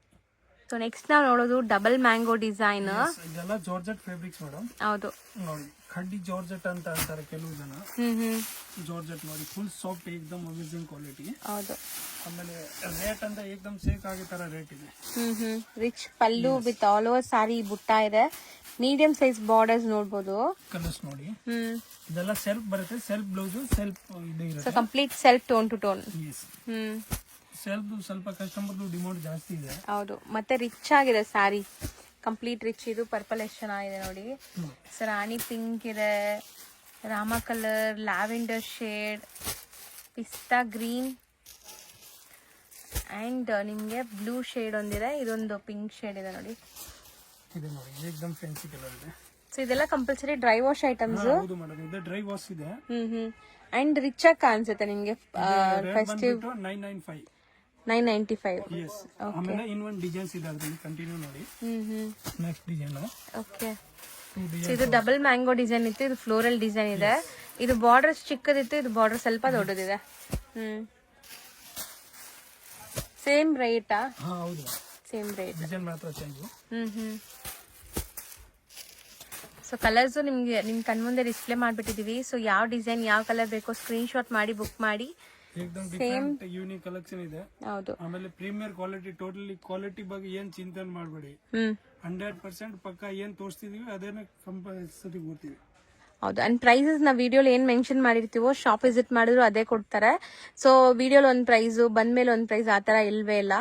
ಸೊ ನೆಕ್ಸ್ಟ್ ನಾವು ನೋಡೋದು ಡಬಲ್ ಮ್ಯಾಂಗೋ ಡಿಸೈನ್. ಇದೆಲ್ಲ ಜಾರ್ಜೆಟ್ ಫ್ಯಾಬ್ರಿಕ್ಸ್ ಮೇಡಮ್. ಹೌದು, ನೋಡಿ ಖಡ್ಡಿ ಜಾರ್ಜೆಟ್ ಅಂತ ಅಂತಾರೆ ಕೆಲವು ಜನ. ಜಾರ್ಜೆಟ್ ನೋಡಿ ಫುಲ್ ಸಾಫ್ಟ್, ಏಕ್ದಮ್ ಅಮೇಜಿಂಗ್ ಕ್ವಾಲಿಟಿ. ಹೌದು. ಆಮೇಲೆ ರೇಟ್ ಅಂತ ಏಕ್ದಮ್ ಸೇಕ್ ಆಗೋ ತರ ರೇಟ್ ಇದೆ. Rich pallu with all over sari butta ಇದೆ. ಮೀಡಿಯಂ ಸೈಜ್ ಬಾರ್ಡರ್ಸ್ ನೋಡಬಹುದು. ಕಲರ್ಸ್ ನೋಡಿ. ಇದೆಲ್ಲ ಸೆಲ್ಫ್ ಬರುತ್ತೆ, ಸೆಲ್ಫ್ ಬ್ಲೌಸ್ ಸೆಲ್ಫ್ ಇದೆ ಇರುತ್ತೆ. So complete self tone to tone. Yes, self ಸ್ವಲ್ಪ ಕಸ್ಟಮರ್ದು ಡಿಮಾಂಡ್ ಜಾಸ್ತಿ ಇದೆ. ಹೌದು, ಮತ್ತೆ ರಿಚ್ ಆಗಿದೆ ಸಾರಿ, ಕಂಪ್ಲೀಟ್ ರಿಚ್. ಇದು ಪರ್ಪಲ್ ಎಷ್ಟು ಚೆನ್ನಾಗಿದೆ ನೋಡಿ. ಸೊ ರಾಣಿ ಪಿಂಕ್ ಇದೆ, rama colour, lavender shade, pista green and ನಿಮ್ಗೆ ಬ್ಲೂ ಶೇಡ್ ಒಂದಿದೆ, ಇದೊಂದು ಪಿಂಕ್ ಶೇಡ್ ಇದೆ ನೋಡಿ. ಇದು ನೋಡಿ ಏಕ್ದಮ್ ಫ್ಯಾನ್ಸಿ ಕಲರ್ ಇದೆ. ಸೊ ಇದೆಲ್ಲ ಕಂಪಲ್ಸರಿ ಡ್ರೈ ವಾಶ್ ಐಟಮ್ಸ್. ಹೌದು ಮೇಡಮ್, ಇದು ಡ್ರೈ ವಾಶ್ ಇದೆ. ಅಂಡ್ ರಿಚ್ ಆಗಿ ಕಾಣಿಸುತ್ತೆ ನಿಮ್ಗೆ. ಫೆಸ್ಟಿವ್ 995. ಎಸ್, ಆಮೇಲೆ ಇನ್ನೊಂದು ಡಿಸೈನ್ಸ್ ಇದೆ ಅದರಲ್ಲಿ, ಕಂಟಿನ್ಯೂ ನೋಡಿ. Next design. ಓಕೆ, ಸೊ ಇದು ಡಬಲ್ ಮ್ಯಾಂಗೋ ಡಿಸೈನ್ ಇತ್ತು, ಇದು ಫ್ಲೋರಲ್ ಡಿಸೈನ್ ಇದೆ. ಇದು ಬಾರ್ಡರ್ ಚಿಕ್ಕದಿತ್ತು, ಇದು ಬಾರ್ಡರ್ ಸ್ವಲ್ಪ ದೊಡ್ಡದಿದೆ. ಸೇಮ್ ರೇಟಾ? ಹೌದು, ಸೇಮ್ ರೇಟ್, ಡಿಸೈನ್ ಮಾತ್ರ ಚೇಂಜ್. ಸೊ ಕಲರ್ಸು ನಿಮ್ ಕಣ್ಮುಂದೆ ಡಿಸ್ಪ್ಲೇ ಮಾಡ್ಬಿಟ್ಟಿದೀವಿ. ಸೊ ಯಾವ ಡಿಸೈನ್ ಯಾವ ಕಲರ್ ಬೇಕೋ ಸ್ಕ್ರೀನ್ ಶಾಟ್ ಮಾಡಿ ಬುಕ್ ಮಾಡಿ. ಏಕ್ದಮ್ ಡಿಫರೆಂಟ್ ಯೂನಿಕ್ ಕಲೆಕ್ಷನ್ ಇದೆ. ಹೌದು, ಆಮೇಲೆ ಪ್ರೀಮಿಯರ್ ಕ್ವಾಲಿಟಿ, ಟೋಟಲಿ ಕ್ವಾಲಿಟಿ ಬಗ್ಗೆ ಏನ್ ಚಿಂತನೆ ಮಾಡಬೇಡಿ. 100% ಪಕ್ಕ ಏನ್ ತೋರಿಸ್ತಿದೀವಿ ಅದೇನ ಕಂಪಲ್ಸರಿ ಗೊತ್ತೀವಿ. ಹೌದು. ಅಂಡ್ ಪ್ರೈಸಸ್ ನಾವು ವಿಡಿಯೋಲಿ ಏನ್ ಮೆನ್ಷನ್ ಮಾಡಿರ್ತೀವೋ ಶಾಪ್ ವಿಸಿಟ್ ಮಾಡಿದ್ರು ಅದೇ ಕೊಡ್ತಾರೆ. ಸೊ ವಿಡಿಯೋಲಿ ಒಂದು ಪ್ರೈಸು, ಬಂದ್ಮೇಲೆ ಒಂದು ಪ್ರೈಸ್, ಆ ತರ ಇಲ್ವೇ ಇಲ್ಲ.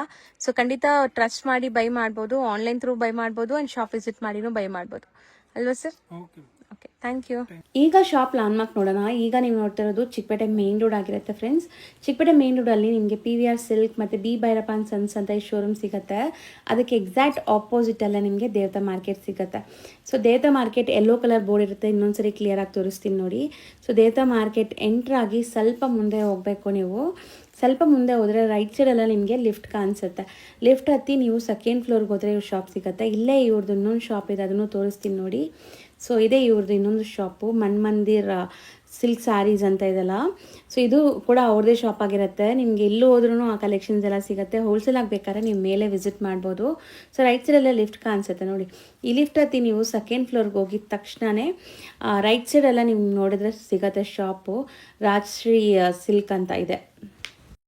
ಸೊ ಖಂಡಿತ ಟ್ರಸ್ಟ್ ಮಾಡಿ ಬೈ ಮಾಡ್ಬೋದು, ಆನ್ಲೈನ್ ಥ್ರೂ ಬೈ ಮಾಡ್ಬೋದು ಅಂಡ್ ಶಾಪ್ ವಿಸಿಟ್ ಮಾಡಿನೂ ಬೈ ಮಾಡ್ಬೋದು ಅಲ್ವಾ ಸರ್? Okay, thank you. ಈಗ ಶಾಪ್ ಲ್ಯಾಂಡ್ಮಾರ್ಕ್ ನೋಡೋಣ. ಈಗ ನೀವು ನೋಡ್ತಿರೋದು ಚಿಕ್ಕಪೇಟೆ ಮೇನ್ ರೋಡ್ ಆಗಿರುತ್ತೆ ಫ್ರೆಂಡ್ಸ್. ಚಿಕ್ಕಪೇಟೆ ಮೇನ್ ರೋಡಲ್ಲಿ ನಿಮಗೆ PVR ಸಿಲ್ಕ್ ಮತ್ತು ಬಿ ಭೈರಪ್ಪ ಅಂಡ್ ಸನ್ಸ್ ಅಂತ ಈ ಶೋರೂಮ್ ಸಿಗುತ್ತೆ. ಅದಕ್ಕೆ ಎಕ್ಸಾಕ್ಟ್ ಆಪೋಸಿಟಲ್ಲೇ ನಿಮಗೆ ದೇವತಾ ಮಾರ್ಕೆಟ್ ಸಿಗುತ್ತೆ. ಸೊ ದೇವತಾ ಮಾರ್ಕೆಟ್ ಯೆಲ್ಲೋ ಕಲರ್ ಬೋರ್ಡ್ ಇರುತ್ತೆ, ಇನ್ನೊಂದ್ಸರಿ ಕ್ಲಿಯರಾಗಿ ತೋರಿಸ್ತೀನಿ ನೋಡಿ. ಸೊ ದೇವತಾ ಮಾರ್ಕೆಟ್ ಎಂಟ್ರಾಗಿ ಸ್ವಲ್ಪ ಮುಂದೆ ಹೋಗಬೇಕು. ನೀವು ಸ್ವಲ್ಪ ಮುಂದೆ ಹೋದರೆ ರೈಟ್ ಸೈಡೆಲ್ಲ ನಿಮಗೆ ಲಿಫ್ಟ್ ಕಾಣಿಸುತ್ತೆ. ಲಿಫ್ಟ್ ಹತ್ತಿ ನೀವು ಸೆಕೆಂಡ್ ಫ್ಲೋರ್ಗೆ ಹೋದರೆ ಇವ್ರ ಶಾಪ್ ಸಿಗುತ್ತೆ. ಇಲ್ಲೇ ಇವ್ರದ್ದು ಇನ್ನೊಂದು ಶಾಪ್ ಇದೆ, ಅದನ್ನು ತೋರಿಸ್ತೀನಿ ನೋಡಿ. ಸೊ ಇದೇ ಇವ್ರದ್ದು ಇನ್ನೊಂದು ಶಾಪು, ಮನ್ಮಂದಿರ್ ಸಿಲ್ಕ್ ಸ್ಯಾರೀಸ್ ಅಂತ ಇದೆಲ್ಲ. ಸೊ ಇದು ಕೂಡ ಅವ್ರದ್ದೇ ಶಾಪ್ ಆಗಿರುತ್ತೆ. ನಿಮಗೆ ಎಲ್ಲೂ ಹೋದ್ರೂ ಆ ಕಲೆಕ್ಷನ್ಸ್ ಎಲ್ಲ ಸಿಗುತ್ತೆ. ಹೋಲ್ಸೇಲ್ ಆಗಬೇಕಾದ್ರೆ ನೀವು ಮೇಲೆ ವಿಸಿಟ್ ಮಾಡ್ಬೋದು. ಸೊ ರೈಟ್ ಸೈಡಲ್ಲೇ ಲಿಫ್ಟ್ ಕಾಣಿಸುತ್ತೆ ನೋಡಿ. ಈ ಲಿಫ್ಟ್ ಹತ್ತಿ ನೀವು ಸೆಕೆಂಡ್ ಫ್ಲೋರ್ಗೆ ಹೋಗಿದ ತಕ್ಷಣವೇ ರೈಟ್ ಸೈಡೆಲ್ಲ ನೀವು ನೋಡಿದ್ರೆ ಸಿಗುತ್ತೆ ಶಾಪು. ರಾಜಶ್ರೀ ಸಿಲ್ಕ್ ಅಂತ ಇದೆ.